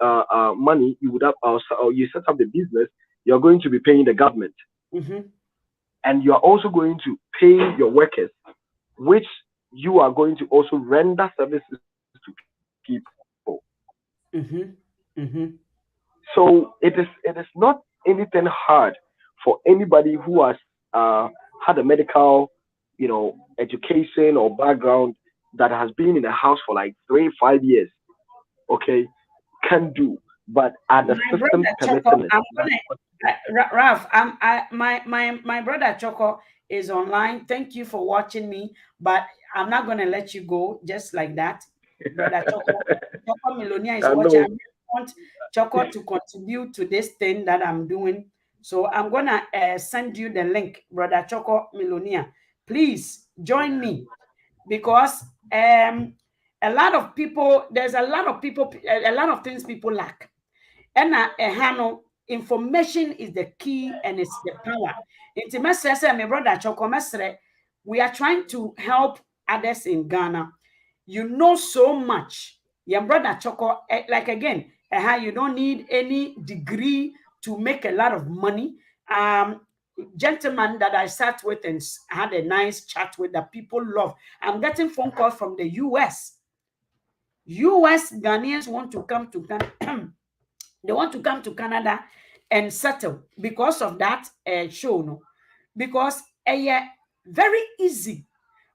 money, you would have, or you set up the business, you're going to be paying the government. And you are also going to pay your workers, which you are going to also render services to people. So it is not anything hard for anybody who has had a medical, education or background that has been in the house for like 3-5 years. Okay, can do, but at the system permitting it. Ralph, my brother Choco is online. Thank you for watching me, but I'm not going to let you go just like that. Brother Choco Milonia is watching. I want Choco to contribute to this thing that I'm doing. So I'm going to send you the link, Brother Choco Milonia. Please join me because a lot of people, there's a lot of people, a lot of things people lack. And information is the key and it's the power. My brother Choco, we are trying to help others in Ghana. You know so much. Your brother Choco, like again, you don't need any degree to make a lot of money. Gentleman that I sat with and had a nice chat with that people love. I'm getting phone calls from the US. US Ghanaians want to come to Ghana. They want to come to Canada and settle because of that show. No? Because very easy.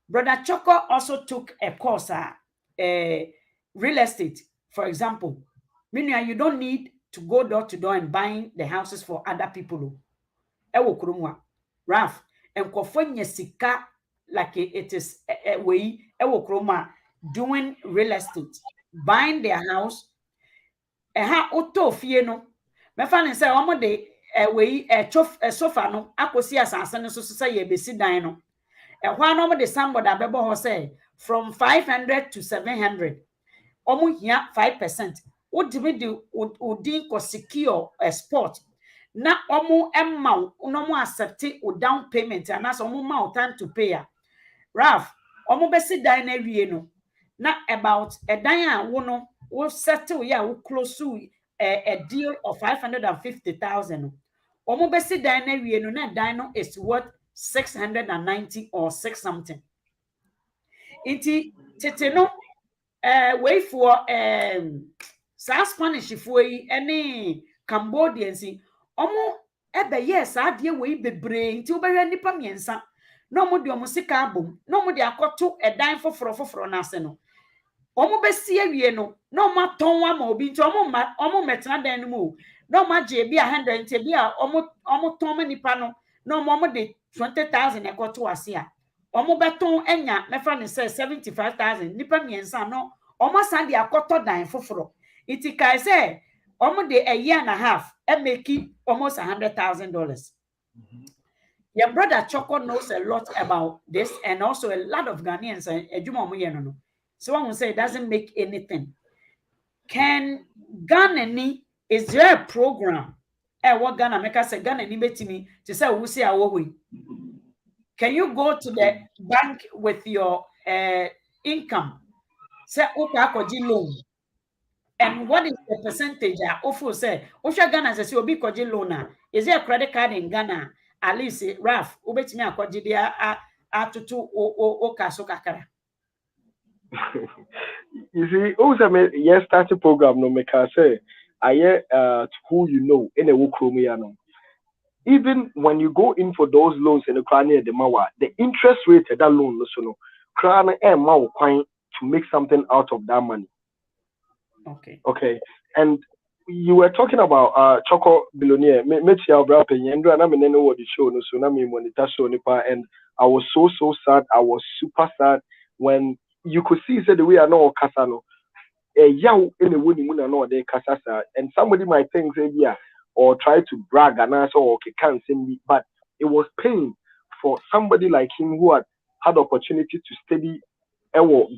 Brother Choco also took a course, real estate, for example. Meaning you don't need to go door to door and buying the houses for other people. Ralph, and Kofonya Sika, like it is a way, doing real estate, buying their house. Auto fie no. Me fa ne say omo de we sofa no akosi asase no so say ye besi dan no ehwa no mo de somebody abebo ho say from 500 to 700 omo hia 5% wodimi de odin ko secure sport na omo emma no mo accept o down payment and as omo ma time to pay a Ralph omo besi dan na wie no na about a dan a wo no wo settle ya wo close to a deal of 550,000 omo besi dan na wie no na dan no is worth 690 or 6 something inti tete no wait for sa Spanish for any Cambodians omo ebe yes adie we bebre nti obehwe nipa miensa no mo de omo sika abom no mo de akoto edan foforo na ase no omo besi awie no no mo aton wa ma obi nti omo metena dan no mu no mo age bi 100 nti bi a omo ton ma nipa no no mo de 20,000 ekoto ase a omo beton enya mefa ne say 75,000 nipa miensa no omo sande akoto dan foforo iti kai say omo de a year and a half e make almost $100,000. Your brother Choco knows a lot about this and also a lot of Ghanaians no. So I will say it doesn't make anything. Can Ghana is there a program what Ghana make us say Ghana ni betimi to say we see our way. Can you go to the bank with your income? Say okay, loan. And what is the percentage? Ofo say, Osha Ghana says you'll be koji loan. Is there a credit card in Ghana? At least Raf, ubet me a koji dia atutu o kaso kakara. You see, also yes, start a program no make us say I who you know in a no. Even when you go in for those loans in the Ukraine, the interest rate of that loan, no, to make something out of that money. Okay. And you were talking about Choco Billionaire. And I know what the show, no, so na me monitor show nipa, and I was so sad. I was super sad when you could see the way I know Casano. Young in the winning moon know they Casasa, and somebody might think say yeah, or try to brag and answer or can't see me, but it was pain for somebody like him who had opportunity to study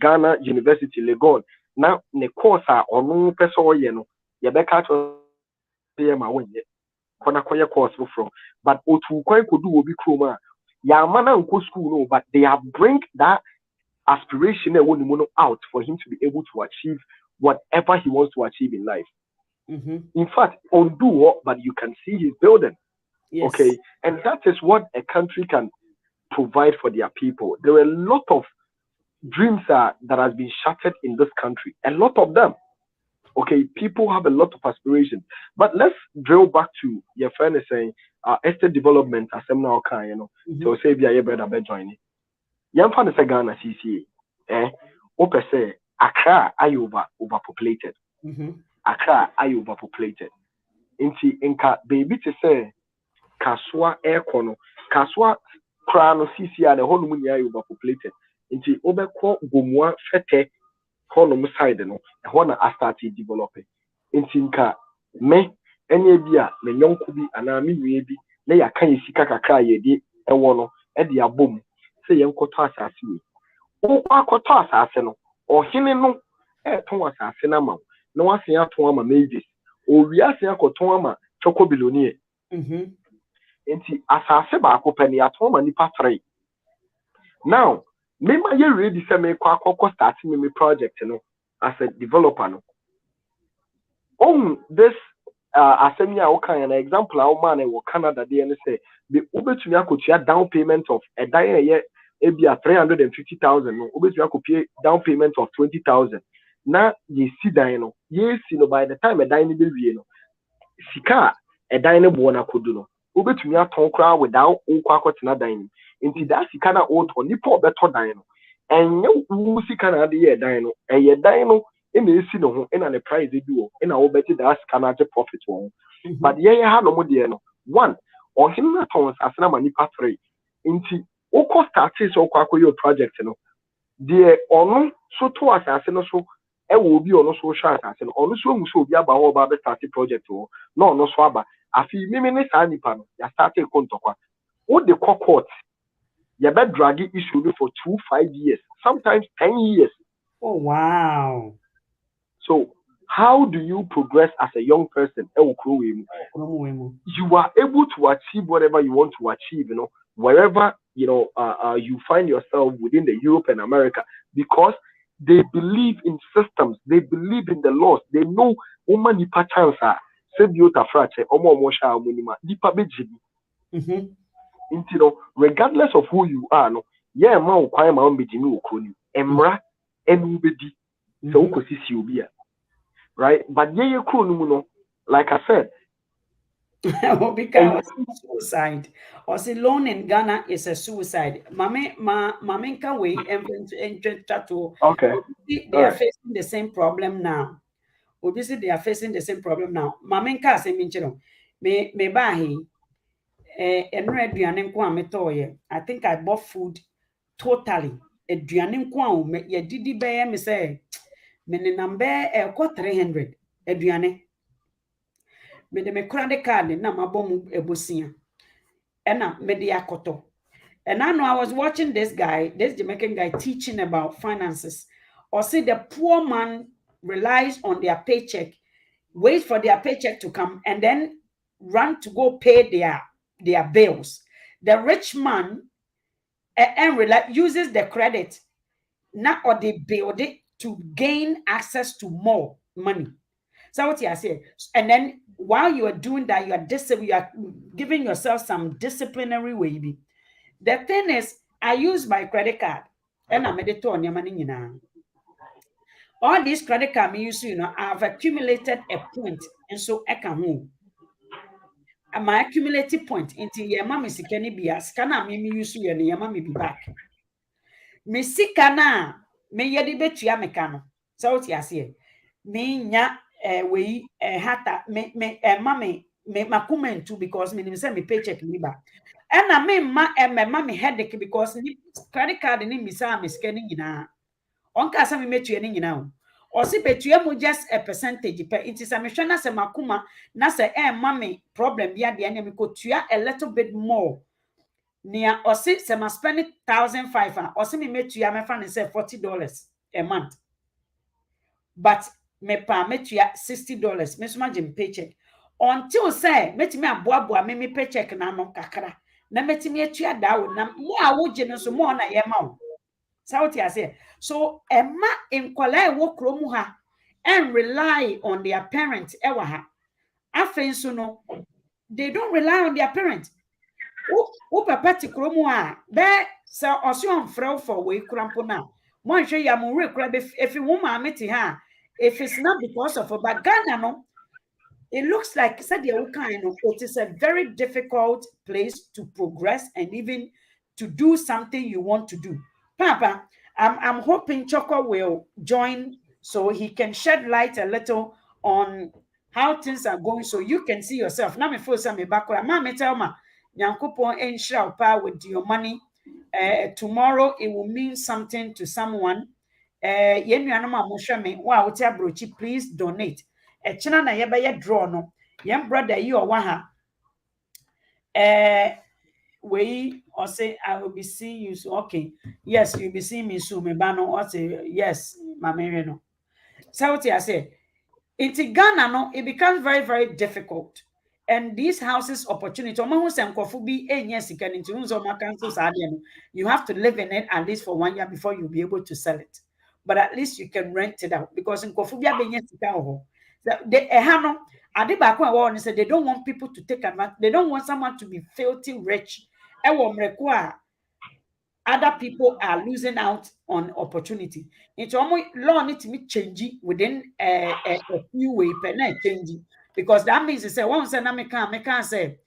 Ghana University Legon. Now the course are on no person you know you better to pay my way kona course from but otu kwan could do obi kroma ya mana nko school no but they have bring that aspiration out for him to be able to achieve whatever he wants to achieve in life. In fact, undo what but you can see his building. Yes. Okay, and that is what a country can provide for their people. There are a lot of dreams that has been shattered in this country. A lot of them. Okay, people have a lot of aspirations. But let's drill back to your friend is saying estate development as now can, you know. So say be a brother be joining. Young fan is a Ghana CCA. Ope say Accra are overpopulated. Accra are overpopulated. Inka baby to say Kaswa air kono. Kaswa krano CCA the whole moon overpopulated. Inti obekwa gomwa fete honum side no ehona I started developing inti nka me enye bia me nyonko bi ana me nwie bi na ya kan sika kakra ye di ewo no e de abom se ye nkoto asase we wo akoto asase no ohene no e ton asase na ma na wasen aton ama mages o wi asen akoton ama Choco Billionaire inti asase ba akopɛ ne aton ama nipa 3 now me ma ye ready say me kwa start me project no as a developer no on this asemi a wokan an example a man in Canada dey and say be obetumi akotua down payment of a dan ye ebia 350,000 no obetumi akopie down payment of 20,000 na ye si dan no ye si no by the time a dan ni be wie no sika a dan no bo na kodu no obetumi aton kra without nkwa akotena dan inti that sika na oto nipa obeto dan no enye wu sika na de ye dan no eye dan no e na esi no ho e na the price e bi wo e na wo beti that sika na je profit wo but ye ha no mo de no one or him na tons asena ma nipa 3 inti o cost start so kwa your project no de onu so to asase no so e wo bi onu so sha asase no onu so mu so obi aba ho ba be start project wo no onu so aba afi mimi ne saa nipa no ya start e kontokwa wo de court you bet drag issue for 2-5 years, sometimes 10 years. Oh wow. So how do you progress as a young person? You are able to achieve whatever you want to achieve, you know, wherever you find yourself within the Europe and America, because they believe in systems, they believe in the laws, they know woman nipa chance regardless of who you are, no, yeah, ma ukwaye ma ombejimi okoni, emra enu bedi, so ukosisi ubia. Right? But yeah, you cool, no, like I said. Because suicide. Or say loan in Ghana is a suicide. Mame can we Okay. They are facing the same problem now. Obviously, they are facing the same problem now. Mame can say me bahi I think I bought food totally. Aduane nko a me ye didi be me say me ne number 300 aduane. Me de me credit card na mabom ebosia. Ena me de akoto. And I know I was watching this Jamaican guy teaching about finances. Or say the poor man relies on their paycheck, wait for their paycheck to come, and then run to go pay their bills. The rich man uses the credit, not or they build it to gain access to more money. So what you say, and then while you are doing that, you are giving yourself some disciplinary way. The thing is, I use my credit card, and I'm on your money now. All these credit card me use, I've accumulated a point, and so I can move. And my accumulated point until your mom is can be a scanner, me use you and your mommy be back. Me sikana, me yedi betua mekano. So what you say? Me nya we hata me mommy me makumentu because me say me paycheck me back. And I mean my mommy headache because credit card ni misa me scanning nyina. Onka sa me metua ni nyina. Or si betua mu just a percentage per it is a mission na se makuma na se mommy problem bia de me ko tua a little bit more. Nia or si se ma spend 1,500 or si me metua me fan say $40 a month. But me pa metua $60 me so imagine paycheck until say metimi aboaboa me paycheck na no kakra na metimi atua dawo na mo a wo je no so mo na ye ma wo what you say. So emma inkwala e wo krom ha and rely on their parents ewa ha afen so no they don't rely on their parents. Wo papa ti krom a be se oso onfrɛ for we krampo na mo hwe ya mo re kra be efi wo ma meti ha if it's not because of but Ghana no it looks like said the kind of it is a very difficult place to progress and even to do something you want to do. Papa, I'm hoping Choco will join so he can shed light a little on how things are going so you can see yourself. Now me feel some back. Mama tell ma Nyankopon enhira pa with your money. Tomorrow it will mean something to someone. Yen nuanom a mo hwe me wa wote abrochi please donate. Echina na ye be draw no. Yen brother yi o wa ha. We or say I will be seeing you soon. Okay. Yes, you'll be seeing me soon. Me bano or say yes, mama no. So what I say? In Ghana, no, it becomes very, very difficult. And these houses opportunity, you have to live in it at least for 1 year before you'll be able to sell it. But at least you can rent it out because in Kofubia they don't want people to take advantage. They don't want someone to be filthy rich. Other people are losing out on opportunity. It's almost law need to be changing within a few ways per night changing because that means say once I can say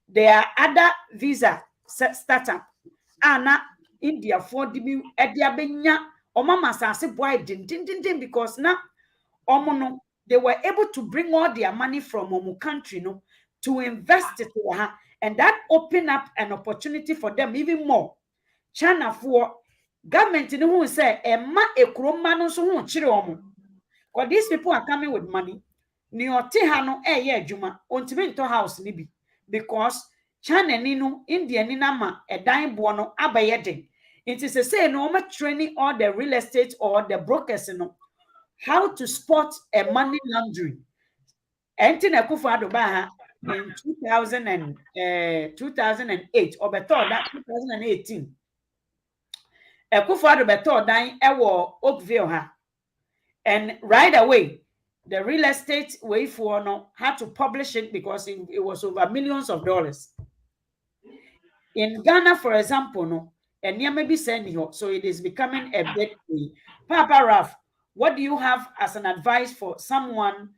there are other visa startup and India for the Edia Benya or mama say boy din because now omono they were able to bring all their money from omu country no to invest it and that opened up an opportunity for them even more. China for government in who say Emma ekroma no so hu chire omo. Because these people are coming with money. ni ote ha no eye adwuma ontimi nto house ni bi because China ni no India ni na ma edan bo no abaye den. It is say no ma training all the real estate or the brokers no how to spot a money laundering. Enti na Akufo-Addo ba ha in 2008 or better that 2018. Akufo-Addo better dan ewo Oakville ha. And right away, the real estate way for no had to publish it because it was over millions of dollars. In Ghana, for example, no, and near maybe sending here, so it is becoming a bit. Papa Raf, what do you have as an advice for someone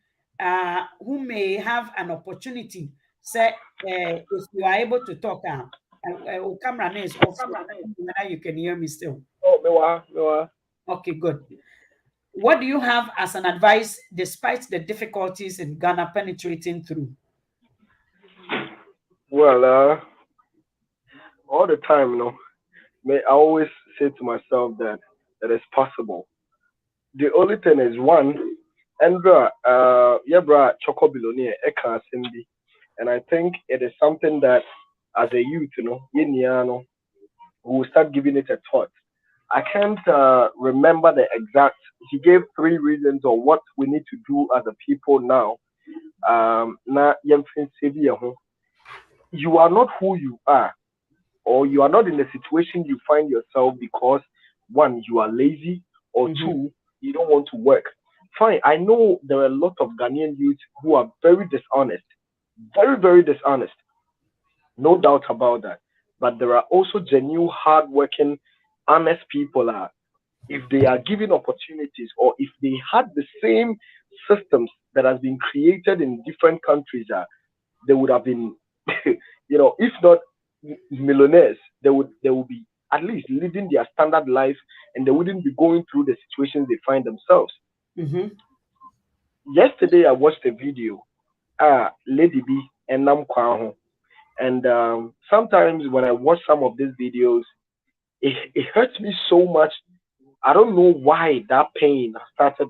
who may have an opportunity? Say, if you are able to talk, camera is off. Whether you can hear me still. Oh, okay, good. What do you have as an advice despite the difficulties in Ghana penetrating through? Well, all the time, I always say to myself that it's possible. The only thing is one, Andra, Yebra Choco Billionaire, Eka Simbi. And I think it is something that as a youth, we will start giving it a thought. I can't remember the exact. He gave 3 reasons of what we need to do as a people now. You are not who you are, or you are not in the situation you find yourself because 1, you are lazy, or 2, you don't want to work. Fine, I know there are a lot of Ghanaian youth who are very dishonest, very, very dishonest. No doubt about that. But there are also genuine, hardworking, honest people. If they are given opportunities, or if they had the same systems that has been created in different countries, they would have been, if not millionaires, they would be at least living their standard life, and they wouldn't be going through the situations they find themselves. Yesterday, I watched a video, Lady B and Nam Kwaho. And sometimes when I watch some of these videos, it hurts me so much. I don't know why that pain started,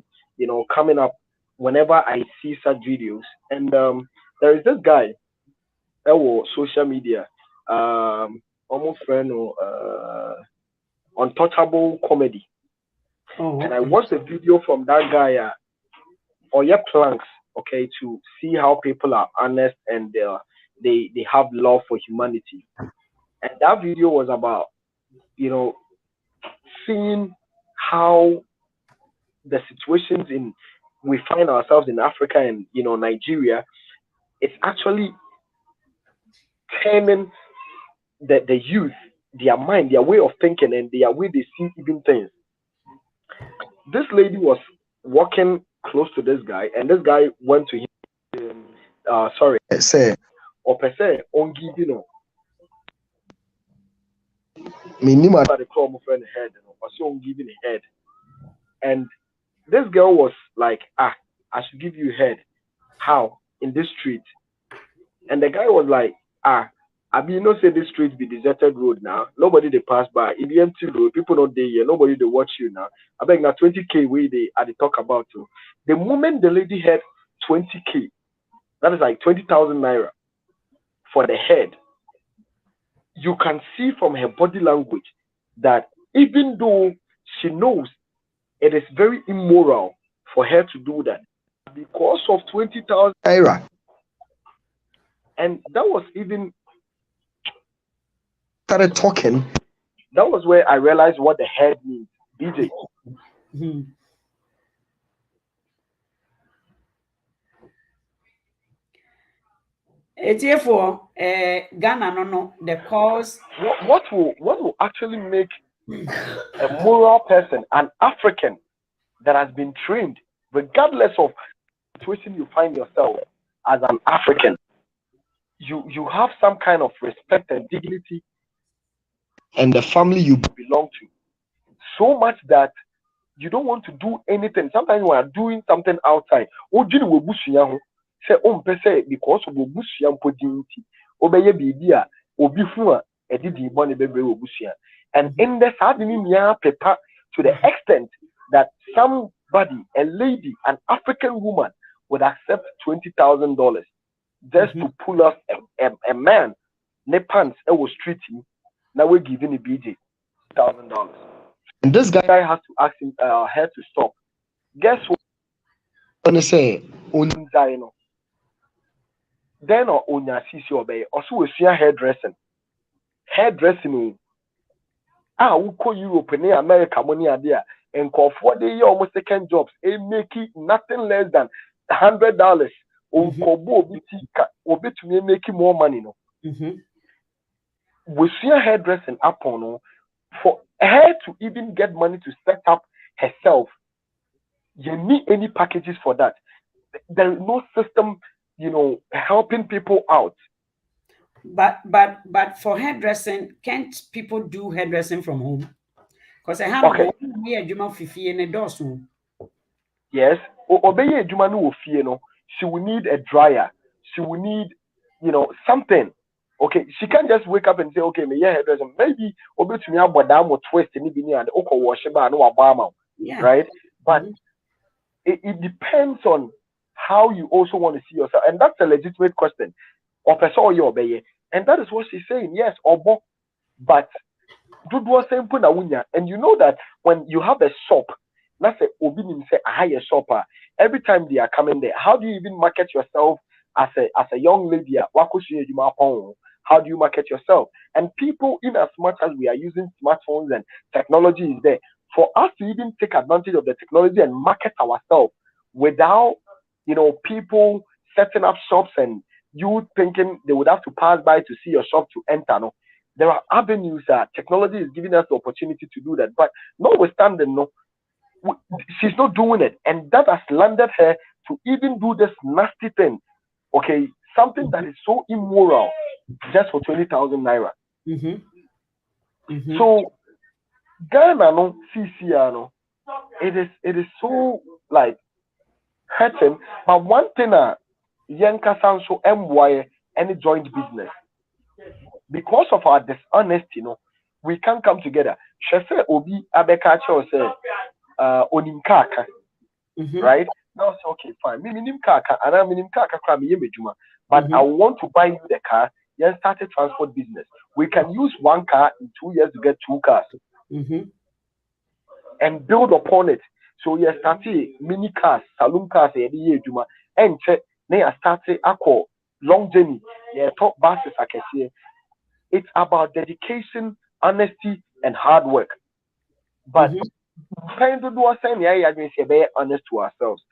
coming up whenever I see such videos. And there is this guy, social media, almost friend, Untouchable Comedy. And I watched a video from that guy, planks, okay, to see how people are honest and they have love for humanity. And that video was about, seeing how the situations we find ourselves in Africa and Nigeria, it's actually turning the youth, their mind, their way of thinking, and their way they see even things. This lady was walking close to this guy, and this guy went to him. Say, or per se, on give minimum the club friend head, or so giving a head. And this girl was like, I should give you a head. How? In this street. And the guy was like, I mean, say this street be deserted road now. Nobody they pass by. It be empty road. People not there here. Nobody they watch you now. I beg now 20K way they talk about too. The moment the lady had 20K, that is like 20,000 naira for the head. You can see from her body language that even though she knows it is very immoral for her to do that, because of 20,000 naira. And that was even started talking. That was where I realized what the head means. DJ. It's for Ghana, no, the cause. What will actually make a moral person, an African that has been trained, regardless of the situation you find yourself as an African, you have some kind of respect and dignity and the family you belong to, so much that you don't want to do anything. Sometimes you are doing something outside. Say because of and in the to the extent that somebody, a lady, an African woman, would accept $20,000 just to pull us a man, ne pants, was streeting. Now we're giving a BJ $1,000. And this guy has to ask him, her to stop. Guess what? Gonna say, then or onya sisi obey. Also, we see hairdressing. Hairdressing. Uko Europe and America money idea. And for the year almost second jobs, making nothing less than $100. Obi to me making more money. No. We see hairdressing upon no, for her to even get money to set up herself. You need any packages for that. There is no system, helping people out. But for hairdressing, can't people do hairdressing from home? Because I have Okay. Yes. Obey Juma no fear no. She will need a dryer. She will need, something. Okay, she can't just wake up and say, okay, me hairdressing. Maybe obey to me about that or twist and oko wash right? But it depends on how you also want to see yourself, and that's a legitimate question. And that is what she's saying. Yes, obo, but and you know that when you have a shop, that's a obi say a higher shopper. Every time they are coming there, how do you even market yourself as a young lady? How do you market yourself? And people, in as much as we are using smartphones and technology is there, for us to even take advantage of the technology and market ourselves without, people setting up shops and you thinking they would have to pass by to see your shop to enter. No, there are avenues that technology is giving us the opportunity to do that. But notwithstanding, no, she's not doing it, and that has landed her to even do this nasty thing. Okay, something that is so immoral, just for 20,000 naira. So Ghana no CCR no, it is so like hurting. But one thing Yanka sounds so MY any joint business. Because of our dishonesty, we can't come together. She said Obi Abekachi or say Oninkaka. Right? Now say okay, fine. Minim kaka, and I minim kaka kra me yemejuma. But I want to buy you the car. Then start a transport business. We can use one car in 2 years to get 2 cars. And build upon it. So you start mini cars, saloon cars, and start a long journey. Top buses I can see. It's about dedication, honesty, and hard work. But trying to do a thing, be honest to ourselves.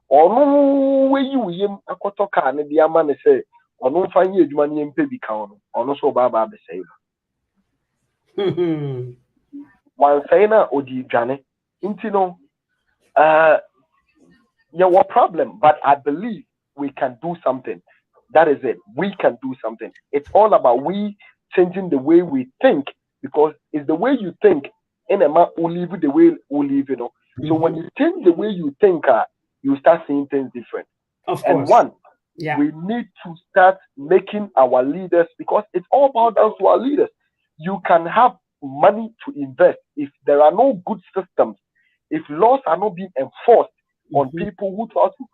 Or no way you akotoka and the man say, or no find you money in pay count, or no so baba be say. One saying odi jane, intino, what problem? But I believe we can do something. That is it. We can do something. It's all about we changing the way we think, because it's the way you think in a man who live the way we live, So when you change the way you think, you start seeing things different. Of and course. We need to start making our leaders, because it's all about us to our leaders. You can have money to invest if there are no good systems, if laws are not being enforced on people who try to,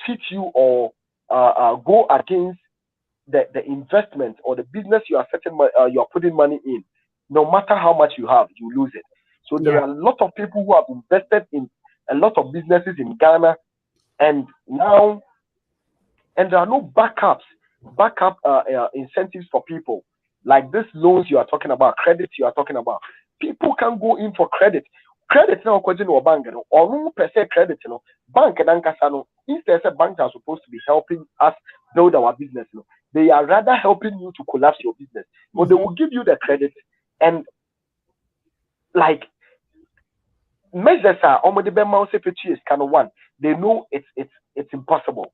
cheat you or go against the investment or the business you are you are putting money in. No matter how much you have, you lose it. So there are a lot of people who have invested in a lot of businesses in Ghana, and now, and there are no backup incentives for people, like these loans you are talking about, credit you are talking about. People can go in for credit. Credit now question or bank, or no per se credit, bank and ankasano. Instead, banks are supposed to be helping us build our business. They are rather helping you to collapse your business. But they will give you the credit, and like measures are almost the mouse is kind of one. They know it's impossible.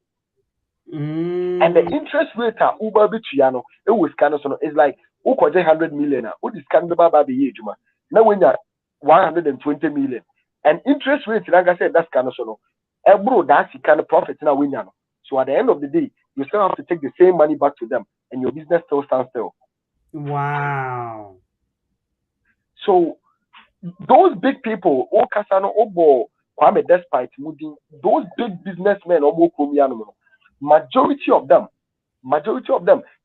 And the interest rate are Uber Bichiano, it was kind of it's like 100 million. What is kind of now when you're 120 million. And interest rate, like I said, that's kind of bro, that's the kind of profit now win. So at the end of the day, you still have to take the same money back to them, and your business still stands still. Wow. So those big people, Okasano, Obo, Kwame Despite Moody, those big businessmen or majority of them,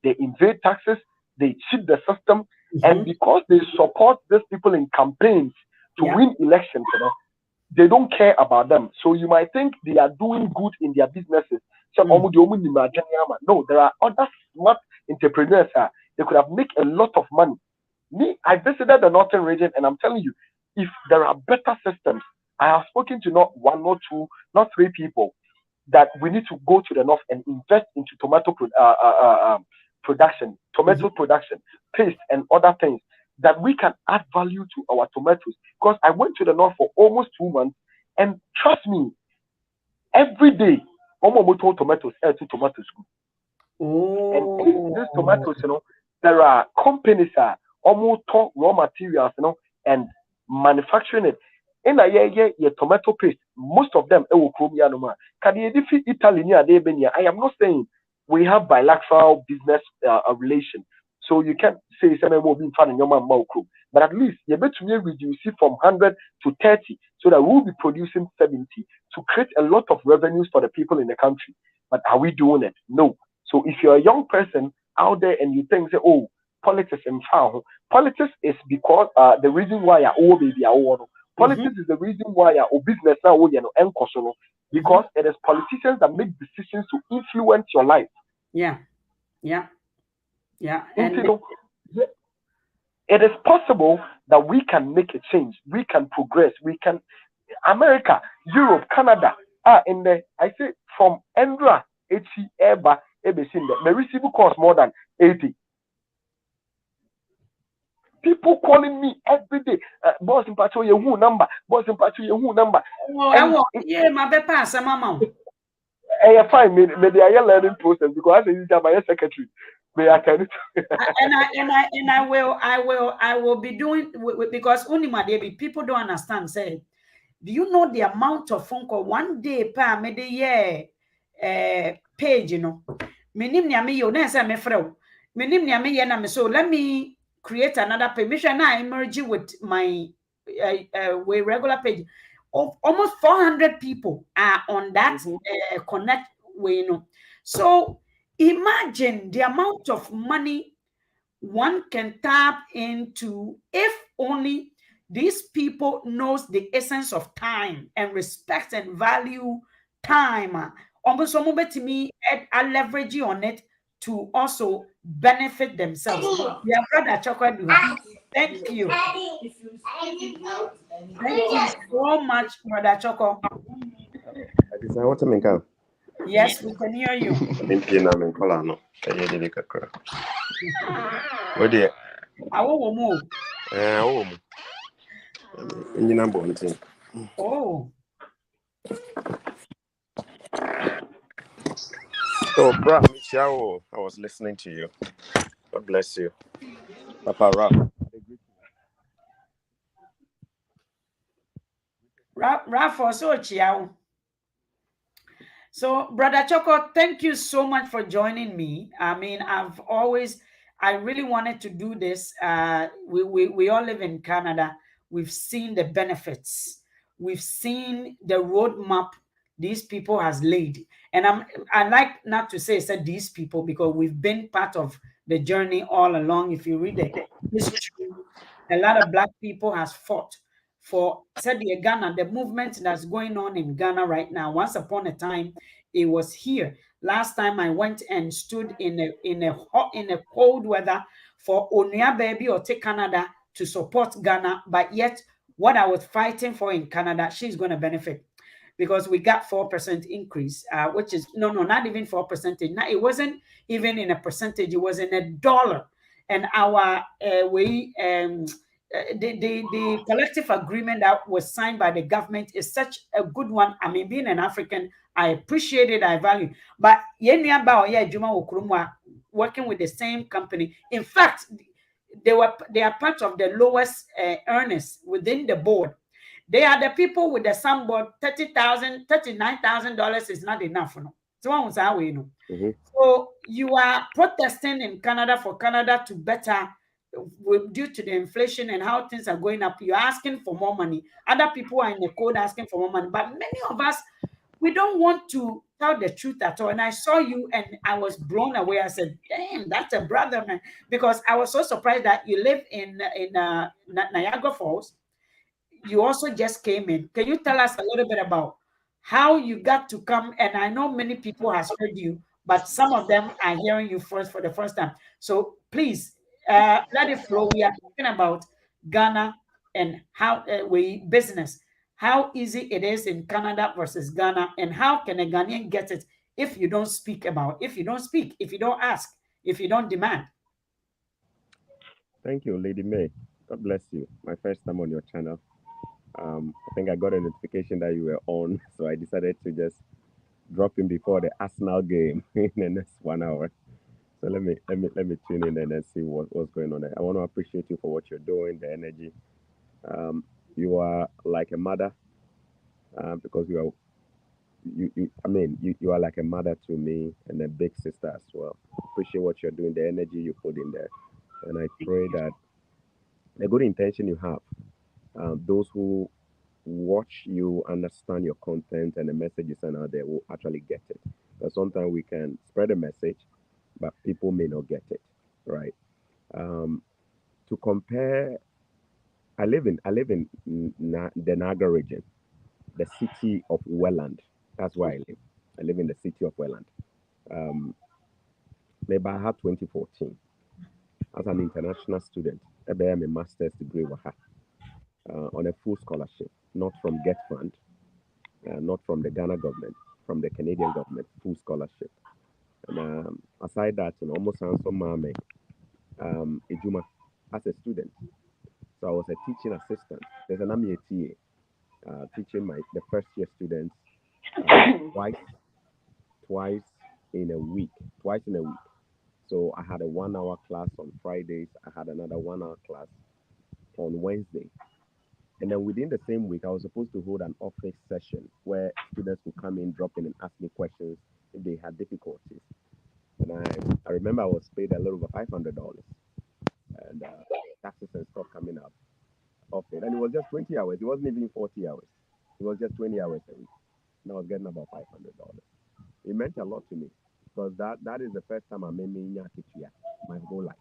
they evade taxes, they cheat the system, and because they support these people in campaigns to win elections, they don't care about them. So you might think they are doing good in their businesses. So no, there are other smart entrepreneurs. They could have made a lot of money. Me, I visited the northern region, and I'm telling you, if there are better systems, I have spoken to not one, not two, not three people that we need to go to the north and invest into tomato production, tomato production, paste, and other things that we can add value to our tomatoes. Because I went to the north for almost 2 months, and trust me, every day, tomatoes, two tomatoes. And in these tomatoes, there are companies almost raw materials, and manufacturing it. In a year, tomato paste, most of them Italy. I am not saying we have bilateral business relation. So you can't say something will be fun in your man, but at least you bet to reduce it from 100 to 30 so that we'll be producing 70 to create a lot of revenues for the people in the country. But are we doing it? No. So if you're a young person out there and you think, say, oh, politics and politics is because the reason why politics is the reason why business now because it is politicians that make decisions to influence your life. Yeah. And it is possible that we can make a change, we can progress, we can America, Europe, Canada, in the I say from Endra, Eba, may receive cost more than 80. People calling me every day. Boss in Pacho, who number? Boss in Pacho, who number? Yeah, my pass, mama. Fine, maybe I learning process because I say my secretary. And I will be doing because only my baby people don't understand. Say, do you know the amount of phone call one day per me page? Minim niame yo na say me frɛ minim niame ye na me so let me create another page. Make sure I merge with my regular page. Almost 400 people are on that connect way, So imagine the amount of money one can tap into if only these people knows the essence of time and respect and value time. Almost some to me I leverage on it to also benefit themselves. Yeah, brother Chocolate. Thank you. Thank you so much, Brother Choco. Yes, we can hear you. Oh. So, Brad Michelle, I was listening to you. God bless you. Papa Raf, so, Brother Choco, thank you so much for joining me. I mean, I really wanted to do this. We all live in Canada. We've seen the benefits. We've seen the roadmap these people has laid. And I like not to say said these people because we've been part of the journey all along. If you read the history, a lot of Black people has fought for said Ghana, the movement that's going on in Ghana right now. Once upon a time, it was here. Last time I went and stood in a cold weather for Onia Baby or take Canada to support Ghana, but yet what I was fighting for in Canada, she's going to benefit because we got 4% increase, which is not even 4%. Now it wasn't even in a percentage; it was in a dollar, and our the collective agreement that was signed by the government is such a good one. I mean, being an African, I appreciate it, I value. But working with the same company. In fact, they are part of the lowest earners within the board. They are the people with the sum board. $30,000, $39,000 is not enough. So So you are protesting in Canada for Canada to better due to the inflation and how things are going up, you're asking for more money. Other people are in the code asking for more money. But many of us, we don't want to tell the truth at all. And I saw you and I was blown away. I said, damn, that's a brother, man. Because I was so surprised that you live in Niagara Falls. You also just came in. Can you tell us a little bit about how you got to come? And I know many people has heard you, but some of them are hearing you first for the first time. So please let it flow. We are talking about Ghana and how we business, how easy it is in Canada versus Ghana, and how can a Ghanaian get it if you don't speak about, if you don't speak, if you don't ask, if you don't demand. Thank you, Lady May. God bless you. My first time on your channel. I think I got a notification that you were on, so I decided to just drop in before the Arsenal game in the next 1 hour. So let me tune in and then see what's going on there. I want to appreciate you for what you're doing, the energy. You are like a mother, because you are like a mother to me and a big sister as well. Appreciate what you're doing, the energy you put in there, and I pray that the good intention you have, those who watch you understand your content and the message you send out there will actually get it. Because sometimes we can spread a message, but people may not get it, right? To compare, I live in the Niagara region, the city of Welland. That's where I live. I live in the city of Welland. Maybe I had 2014 as an international student. I have a master's degree on a full scholarship, not from Get Fund, not from the Ghana government, from the Canadian government, full scholarship. And aside that, almost answer Mame, Ejuma, as a student. So I was a teaching assistant. There's an AMIA teaching the first year students twice in a week. So I had a 1 hour class on Fridays. I had another 1 hour class on Wednesday. And then within the same week, I was supposed to hold an office session where students would come in, drop in, and ask me questions if they had difficulties. And I remember I was paid a little over $500, and taxes and stuff coming up of it. And it was just 20 hours. It wasn't even 40 hours. It was just 20 hours a week. And I was getting about $500. It meant a lot to me because that is the first time I made me my whole life.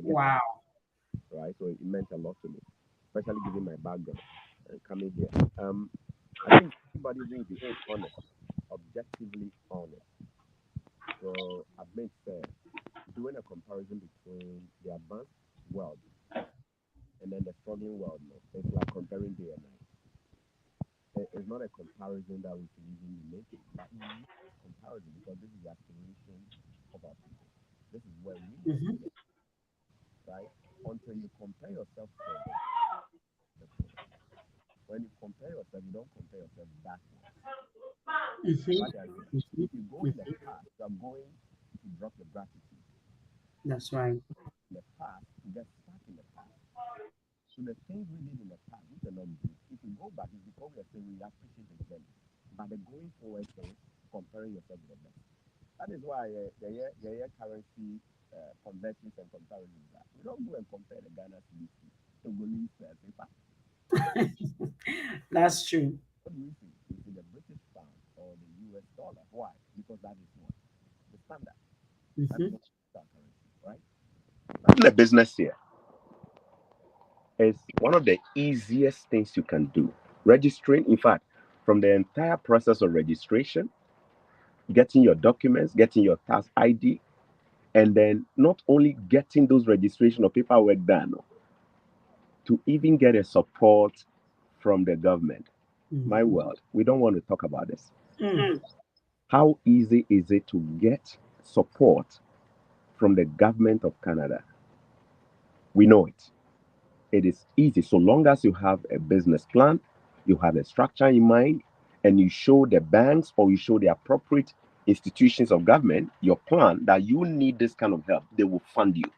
Wow. Right? So it meant a lot to me, especially given my background and coming here. I think everybody will be honest, objectively honest. So I've made doing a comparison between the advanced world and then the struggling world. It's like comparing day and night. It's not a comparison that we can even make it, but we need a comparison because this is the aspiration of our people. This is where we live, right? Until you compare yourself to them. When you compare yourself, you don't compare yourself backwards. If you go in the past, you are going to drop your gratitude. That's right. In the past, you get stuck in the past. So the things we did in the past, we cannot do. If you go back, it's because we are saying we appreciate the journey. But the going forward thing, comparing yourself to the best. That is why the year currency conversions and comparisons that we don't go and compare the Ghana cedi to Togolese paper. That's true. What do you think? Is it the British pound or the US dollar? Why? Because that is what the standard. That's what currency, right? That's the business here. It's one of the easiest things you can do. Registering, in fact, from the entire process of registration, getting your documents, getting your tax ID, and then not only getting those registration or paperwork done, to even get a support from the government. My world, we don't want to talk about this. How easy is it to get support from the government of Canada? We know it. It is easy so long as you have a business plan, you have a structure in mind, and you show the banks or you show the appropriate institutions of government your plan that you need this kind of help. They will fund you.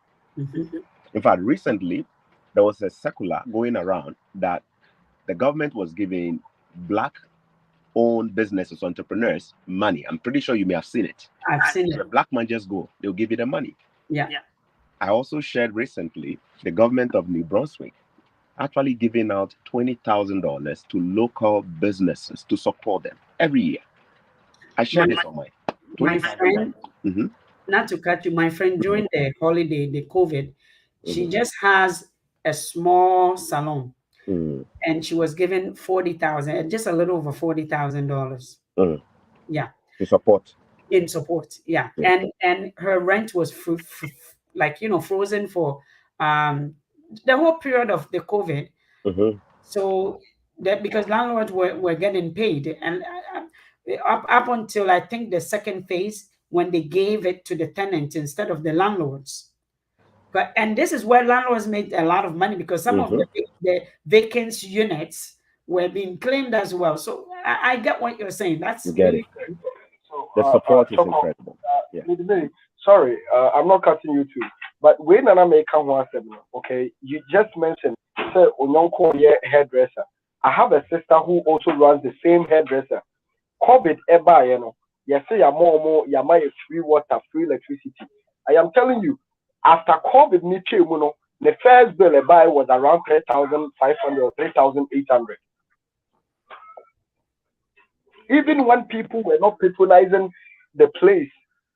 In fact, recently, there was a circular going around that the government was giving Black-owned businesses, entrepreneurs, money. I'm pretty sure you may have seen it. I've seen it. The Black man just go, they'll give you the money. Yeah. I also shared recently the government of New Brunswick actually giving out $20,000 to local businesses to support them every year. I shared this on my friend, not to cut you, my friend, during the holiday, the COVID, she just has a small salon, and she was given $40,000, just a little over $40,000. Yeah, to support. In support, yeah. And her rent was frozen for the whole period of the COVID. So that because landlords were getting paid, and up until I think the second phase when they gave it to the tenants instead of the landlords. And this is where landlords made a lot of money because some of the vacant units were being claimed as well. So I get what you're saying. That's really good. So, the support is incredible. Sorry, I'm not cutting you too. But when I make one okay, you just mentioned say hairdresser. I have a sister who also runs the same hairdresser. COVID ever, you know. You say you're more, you might free water, free electricity. I am telling you, after COVID, the first bill I buy was around 3,500 or 3,800. Even when people were not patronizing the place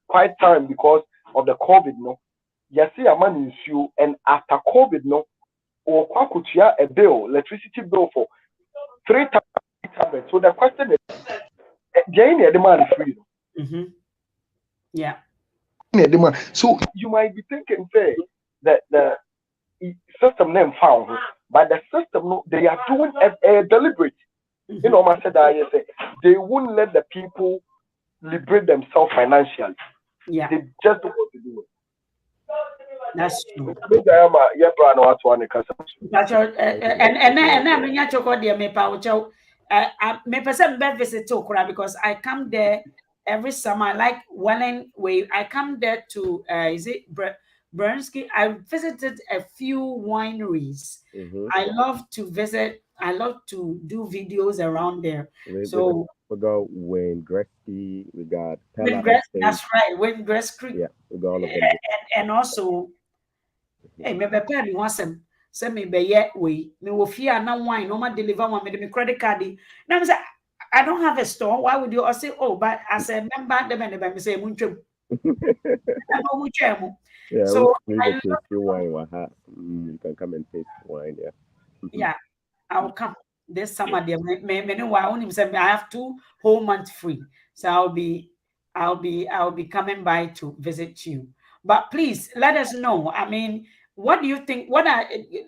quite time because of the COVID, no, you see a man in you, and after COVID, no, or a bill, electricity bill for 3,800. So the question is, Jane, the man is free. Yeah. So you might be thinking, say, that the system name found, but the system, they are doing a deliberate. You know, I said that they wouldn't let the people liberate themselves financially. Yeah. They just don't want to do it. That's true. Because I come there every summer. I like Welling Way. I come there to is it Bernsky? I visited a few wineries. I love to visit. I love to do videos around there. So we got Wayne Gretzky, we got that's right, Wayne Gretzky. Yeah, we got all of them. And also, hey, me prepare me once send me be way. Me will fear now wine. No man deliver one me credit card. Now I say I don't have a store. Why would you? I say, oh, but as a member, the say munchum. Yeah, so you can come and taste wine. Yeah. Yeah, I'll come this summer. There, I have 2 whole months free, so I'll be coming by to visit you. But please let us know. I mean, what do you think?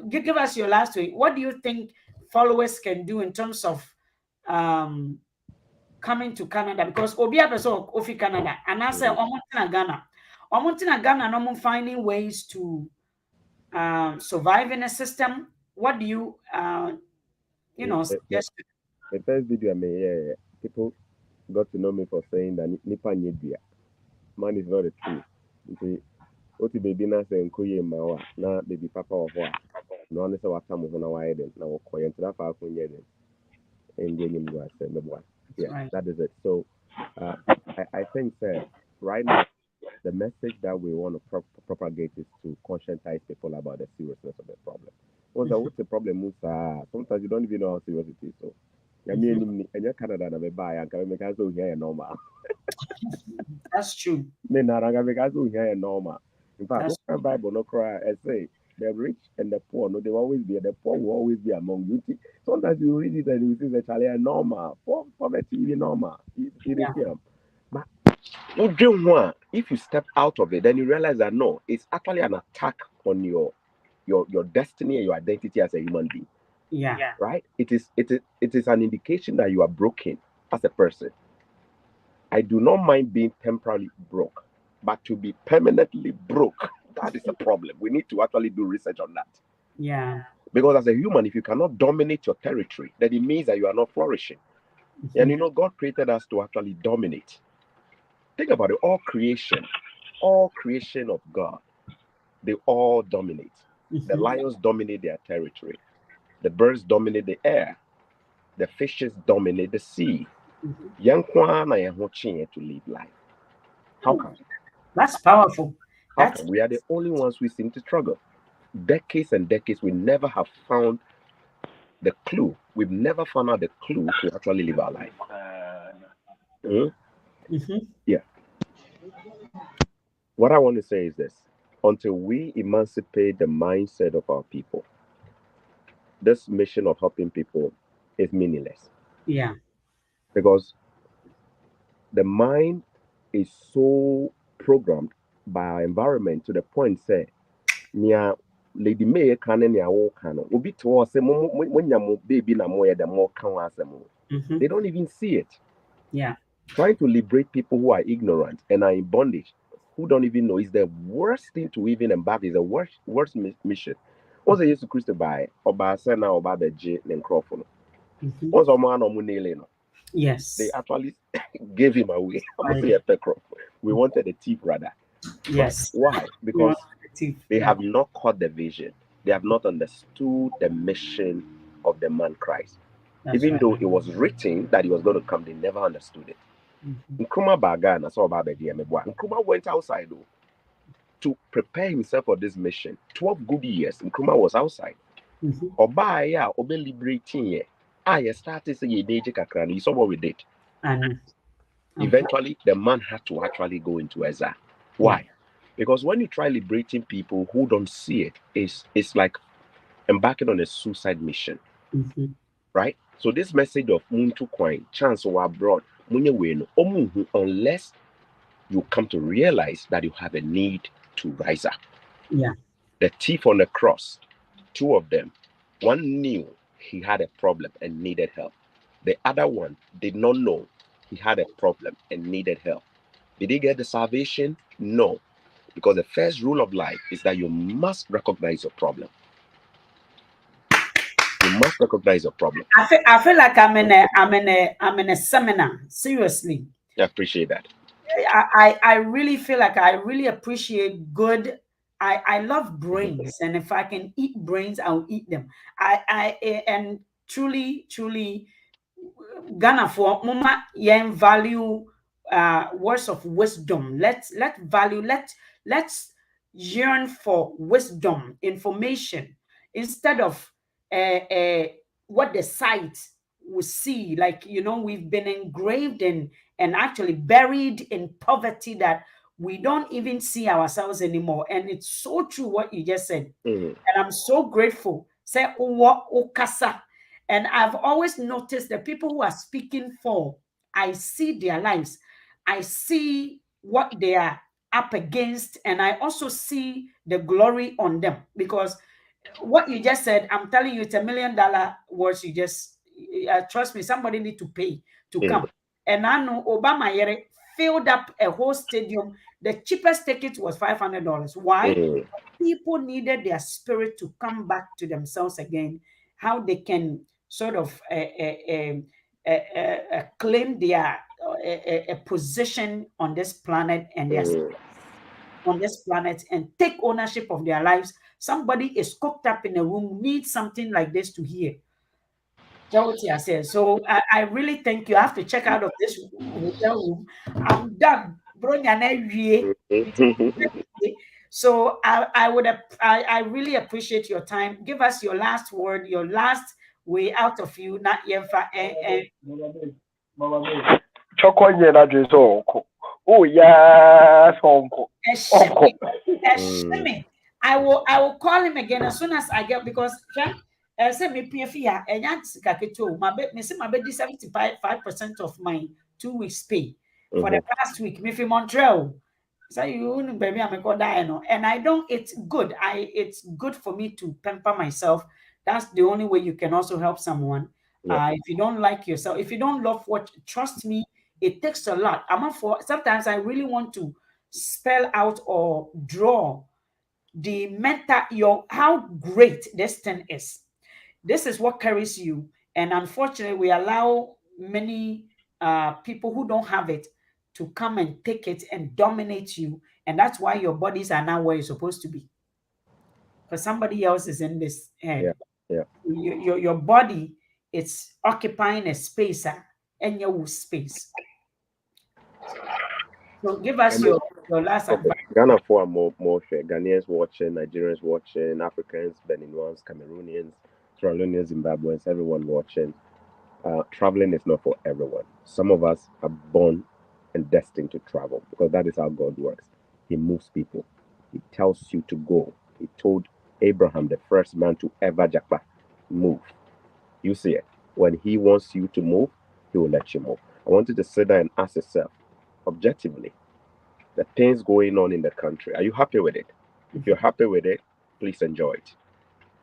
Give us your last week. What do you think followers can do in terms of coming to Canada? Because Obia person of Canada, and I say Ghana, no finding ways to survive in a system. What do you suggest? The first video I made, people got to know me for saying that Nipa Nyebia. Man is not the truth. You see, what the baby na say nkoye mawa na baby papa of what? No one say what time of na why then. Now koye ntra fa kunye then. And then you go say me. Yeah, right. That is it. So I think that right now the message that we want to propagate is to conscientize people about the seriousness of the problem. What's the problem? Sometimes you don't even know how serious it is. So, I mean, in Canada, I buy and can make us here normal. That's true. Then I can make us here normal. In fact, the Bible no cry. I say the rich and the poor, no, they will always be. The poor will always be among you. Sometimes you read it and you see that Charlie normal. Poverty is normal. It is here. But no dream one. If you step out of it, then you realize that no, it's actually an attack on your destiny and your identity as a human being. Yeah. Right? It is an indication that you are broken as a person. I do not mind being temporarily broke, but to be permanently broke, that is a problem. We need to actually do research on that. Yeah. Because as a human, if you cannot dominate your territory, then it means that you are not flourishing. And God created us to actually dominate. Think about it, all creation of God, they all dominate. The lions dominate their territory. The birds dominate the air. The fishes dominate the sea. Young to live life. How come? That's powerful. How That's come? We are the only ones who seem to struggle. Decades and decades, we never have found the clue. We've never found out the clue to actually live our life. Yeah. What I want to say is this. Until we emancipate the mindset of our people, this mission of helping people is meaningless. Yeah. Because the mind is so programmed by our environment to the point, say, near Lady May can and ya can be to us when you baby na more the more can they don't even see it. Yeah. Trying to liberate people who are ignorant and are in bondage, who don't even know, is the worst thing to even embark, is the worst mission. Once I used to Christ by Oba Sena Oba the J and Crawford. Once a man on Yes. they actually gave him away. I'm gonna say a pecker. We wanted a thief rather. Yes. But why? Because they have not caught the vision. They have not understood the mission of the man Christ. Even though it was written that he was going to come, they never understood it. Nkrumah Bagana saw about the Nkrumah went outside though, to prepare himself for this mission. 12 good years, Nkrumah was outside. Obaya, Obe liberating. I started saying, you saw what we did. Eventually, the man had to actually go into exile. Why? Yeah. Because when you try liberating people who don't see it, it's like embarking on a suicide mission. Right? So this message of Muntu Coin, chance or abroad, unless you come to realize that you have a need to rise up. Yeah. The thief on the cross, two of them, one knew he had a problem and needed help. The other one did not know he had a problem and needed help. Did he get the salvation? No. Because the first rule of life is that you must recognize your problem. You must recognize your problem. I feel like I'm in a seminar. Seriously. I appreciate that. I really feel like I really appreciate good. I love brains, and if I can eat brains, I'll eat them. And truly Ghana for mama yen value words of wisdom. Let's yearn for wisdom, information, instead of what the sight will see. Like, we've been engraved in and actually buried in poverty that we don't even see ourselves anymore. And it's so true what you just said. And I'm so grateful. Say okasa. And I've always noticed the people who are speaking for, I see their lives. I see what they are up against, and I also see the glory on them. Because what you just said, I'm telling you, it's $1 million words. You just trust me, somebody need to pay to come. And I know Obama filled up a whole stadium. The cheapest ticket was $500. Why? People needed their spirit to come back to themselves again, how they can sort of claim their a position on this planet and on this planet and take ownership of their lives. Somebody is cooked up in a room, needs something like this to hear. So I really think you have to check out of this hotel room. I'm done. So I really appreciate your time. Give us your last word, your last way out of you. Not Oh yes, uncle. I will call him again as soon as I get, because say me pay fee and me say my baby 75% of my 2 weeks pay for the past week. Me from Montreal. So you baby I'm go die no. And I don't, it's good. It's good for me to pamper myself. That's the only way you can also help someone. If you don't like yourself, if you don't love what, trust me, it takes a lot. Sometimes I really want to spell out or draw the mental, how great this thing is. This is what carries you. And unfortunately, we allow many people who don't have it to come and take it and dominate you. And that's why your bodies are not where you're supposed to be. Because somebody else is in this head. Your body, it's occupying a space and your space. So give us Your last Okay. advice. Ghana for more share. Ghanaians watching, Nigerians watching, Africans, Beninans, Cameroonians, Sierra Leoneans, Zimbabweans, everyone watching. Traveling is not for everyone. Some of us are born and destined to travel because that is how God works. He moves people. He tells you to go. He told Abraham, the first man to ever japa, move. You see it. When he wants you to move, he will let you move. I want you to sit there and ask yourself, objectively, the things going on in the country, are you happy with it? If you're happy with it, please enjoy it.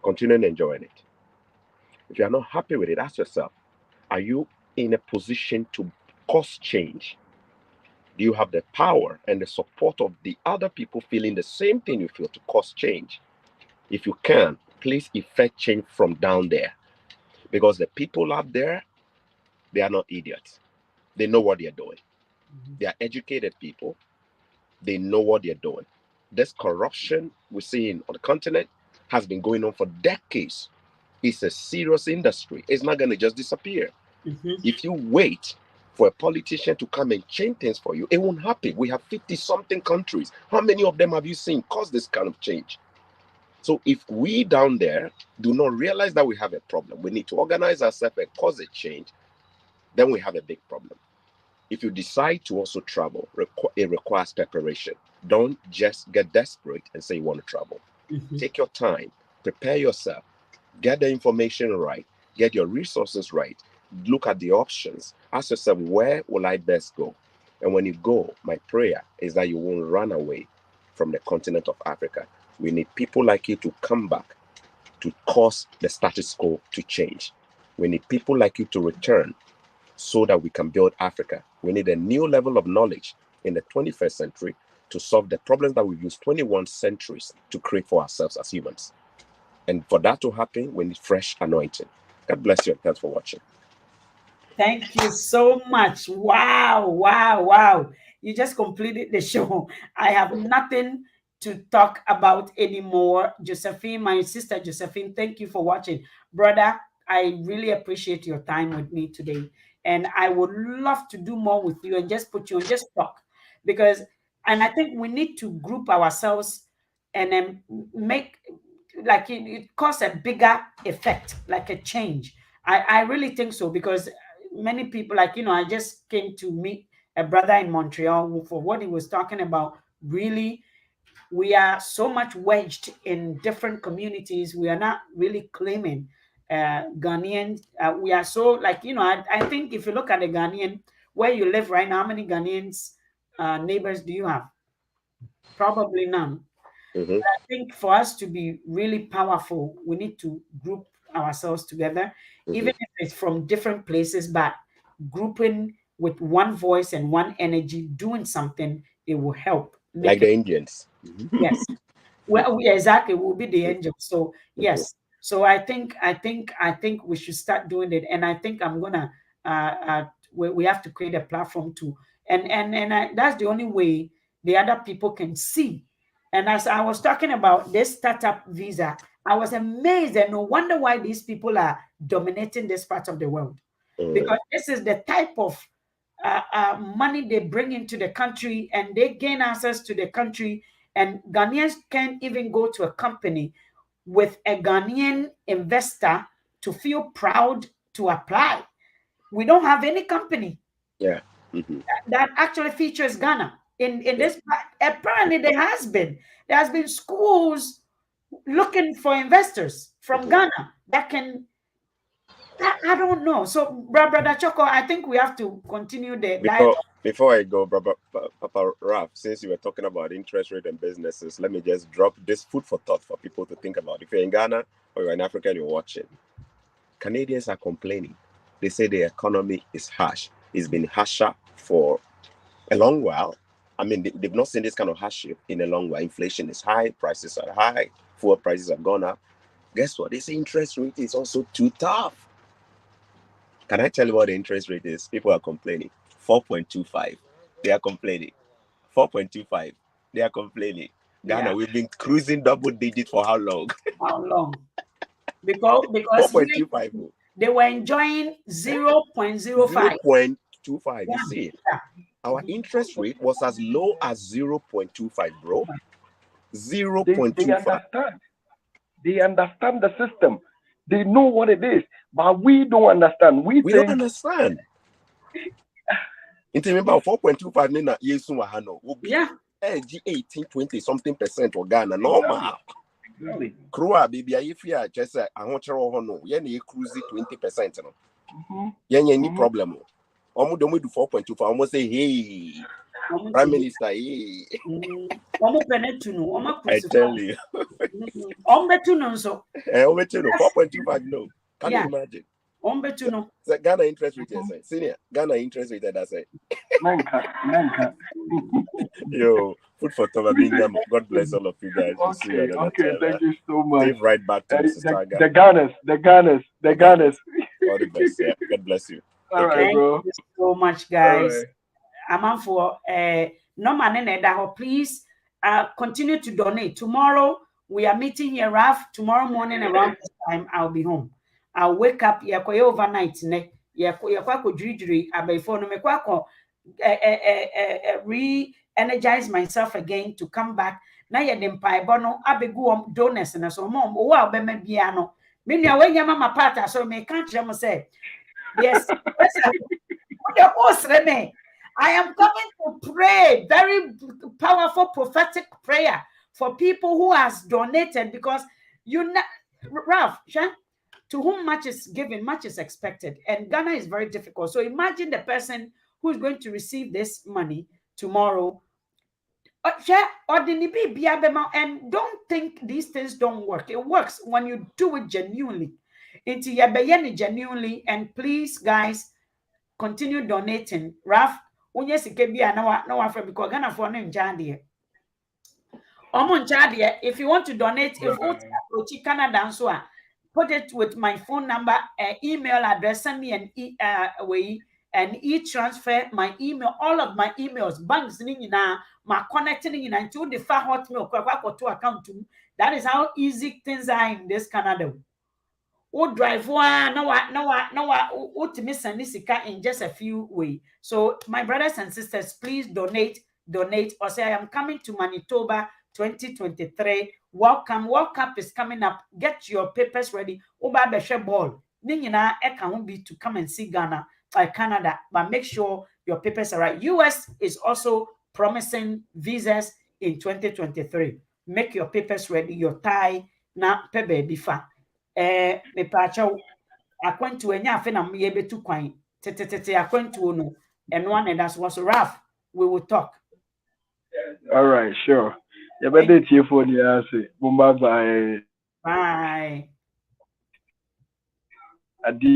Continue enjoying it. If you're not happy with it, ask yourself, are you in a position to cause change? Do you have the power and the support of the other people feeling the same thing you feel to cause change? If you can, please effect change from down there. Because the people up there, they are not idiots. They know what they're doing. They are educated people. They know what they're doing. This corruption we see on the continent has been going on for decades. It's a serious industry. It's not going to just disappear. If you wait for a politician to come and change things for you, it won't happen. We have 50-something countries. How many of them have you seen cause this kind of change? So if we down there do not realize that we have a problem, we need to organize ourselves and cause a change, then we have a big problem. If you decide to also travel, it requires preparation. Don't just get desperate and say you want to travel. Take your time, prepare yourself, get the information right, get your resources right, look at the options, ask yourself, where will I best go? And when you go, my prayer is that you won't run away from the continent of Africa. We need people like you to come back to cause the status quo to change. We need people like you to return so that we can build Africa. We need a new level of knowledge in the 21st century to solve the problems that we've used 21 centuries to create for ourselves as humans. And for that to happen, we need fresh anointing. God bless you and thanks for watching. Thank you so much. Wow, wow, wow. You just completed the show. I have nothing to talk about anymore. Josephine, my sister Josephine, thank you for watching. Brother, I really appreciate your time with me today. And I would love to do more with you and just put you on, just talk. Because, and I think we need to group ourselves and then make, like it cause a bigger effect, like a change. I really think so, because many people, like, I just came to meet a brother in Montreal for what he was talking about. Really, we are so much wedged in different communities. We are not really claiming Ghanaians. We are so, like, I think if you look at the Ghanaian, where you live right now, how many Ghanaians neighbors do you have? Probably none. I think for us to be really powerful, we need to group ourselves together, even if it's from different places, but grouping with one voice and one energy, doing something, it will help. Like the Indians. Yes. Well, exactly. We'll be the angel. So yes. So I think we should start doing it, and I think I'm gonna. We have to create a platform too, and that's the only way the other people can see. And as I was talking about this startup visa, I was amazed, and no wonder why these people are dominating this part of the world, because this is the type of money they bring into the country, and they gain access to the country. And Ghanaians can't even go to a company with a Ghanaian investor to feel proud to apply. We don't have any company that actually features Ghana in this. Apparently, there has been schools looking for investors from Ghana that can. I don't know. So, Brother Choco, I think we have to continue the dialogue. Before I go, Papa Raf, since you were talking about interest rate and businesses, let me just drop this food for thought for people to think about. If you're in Ghana or you're in Africa and you're watching, Canadians are complaining. They say the economy is harsh. It's been harsher for a long while. I mean, they've not seen this kind of hardship in a long while. Inflation is high, prices are high, fuel prices have gone up. Guess what? They say interest rate is also too tough. Can I tell you what the interest rate is? People are complaining. 4.25. They are complaining. 4.25. They are complaining. Ghana, we've been cruising double digit for how long? How long? Because 4.25. They were enjoying 0.05. 0.25. You see it. our interest rate was as low as 0.25, bro. They 0.25. understand. They understand the system. They know what it is, but we don't understand. We We don't think understand. In about 4.25 nina yesu wahano will be Yeah. 18, 20 something percent or Ghana normal. exactly. Croa baby, if you are just a hono, yen cruise 20%. Mhm. Yen any problem. Almost do 4.25. Almost say, hey, Prime Minister, hey. I tell you. So 4.25, no. Can you yeah, imagine? no. So Ghana interest rate, yes, senior. Ghana interest rate, that's it. Nanka. Yo, food for thought. God bless all of you guys. We'll see you another time. Thank you so much. Save right back to Mrs. Taga. The Ghana's. All the best. Yeah. God bless you. All right, Thank bro. you so much, guys. I'm for please continue to donate. Tomorrow we are meeting here, Raf. Tomorrow morning around this time, I'll be home. I'll wake up overnight. Re-energize myself again to come back. Now you're the bono abegu donors and so mom. Oh, I'll be piano. Many away your mama part, so me can't say yes. I am coming to pray very powerful prophetic prayer for people who has donated because Ralph, to whom much is given, much is expected. And Ghana is very difficult. So imagine the person who is going to receive this money tomorrow. And don't think these things don't work. It works when you do it genuinely. Genuinely. And please, guys, continue donating. Raf, unye sike bia na wa fra because Ghana for no njade. If you want to donate, if you approach Canada and so on, put it with my phone number, email address, send me an e-transfer, my email, all of my emails, banks my connecting into the far hotmail to account to. That is how easy things are in this Canada. Would drive one, no, in just a few ways. So, my brothers and sisters, please donate, or say, I am coming to Manitoba 2023. Welcome. World Cup is coming up. Get your papers ready. Oba Beshe Ball. Ningina Eka won't be to come and see Ghana, Canada, but make sure your papers are right. US is also promising visas in 2023. Make your papers ready, your tie, na pebe bifa. Me pacho akwantu enya afe na me betu kwan tetetete akwantu no eno and that's was rough. We will talk. All right, sure. You better take for the answer. Bye. Bye. Adi.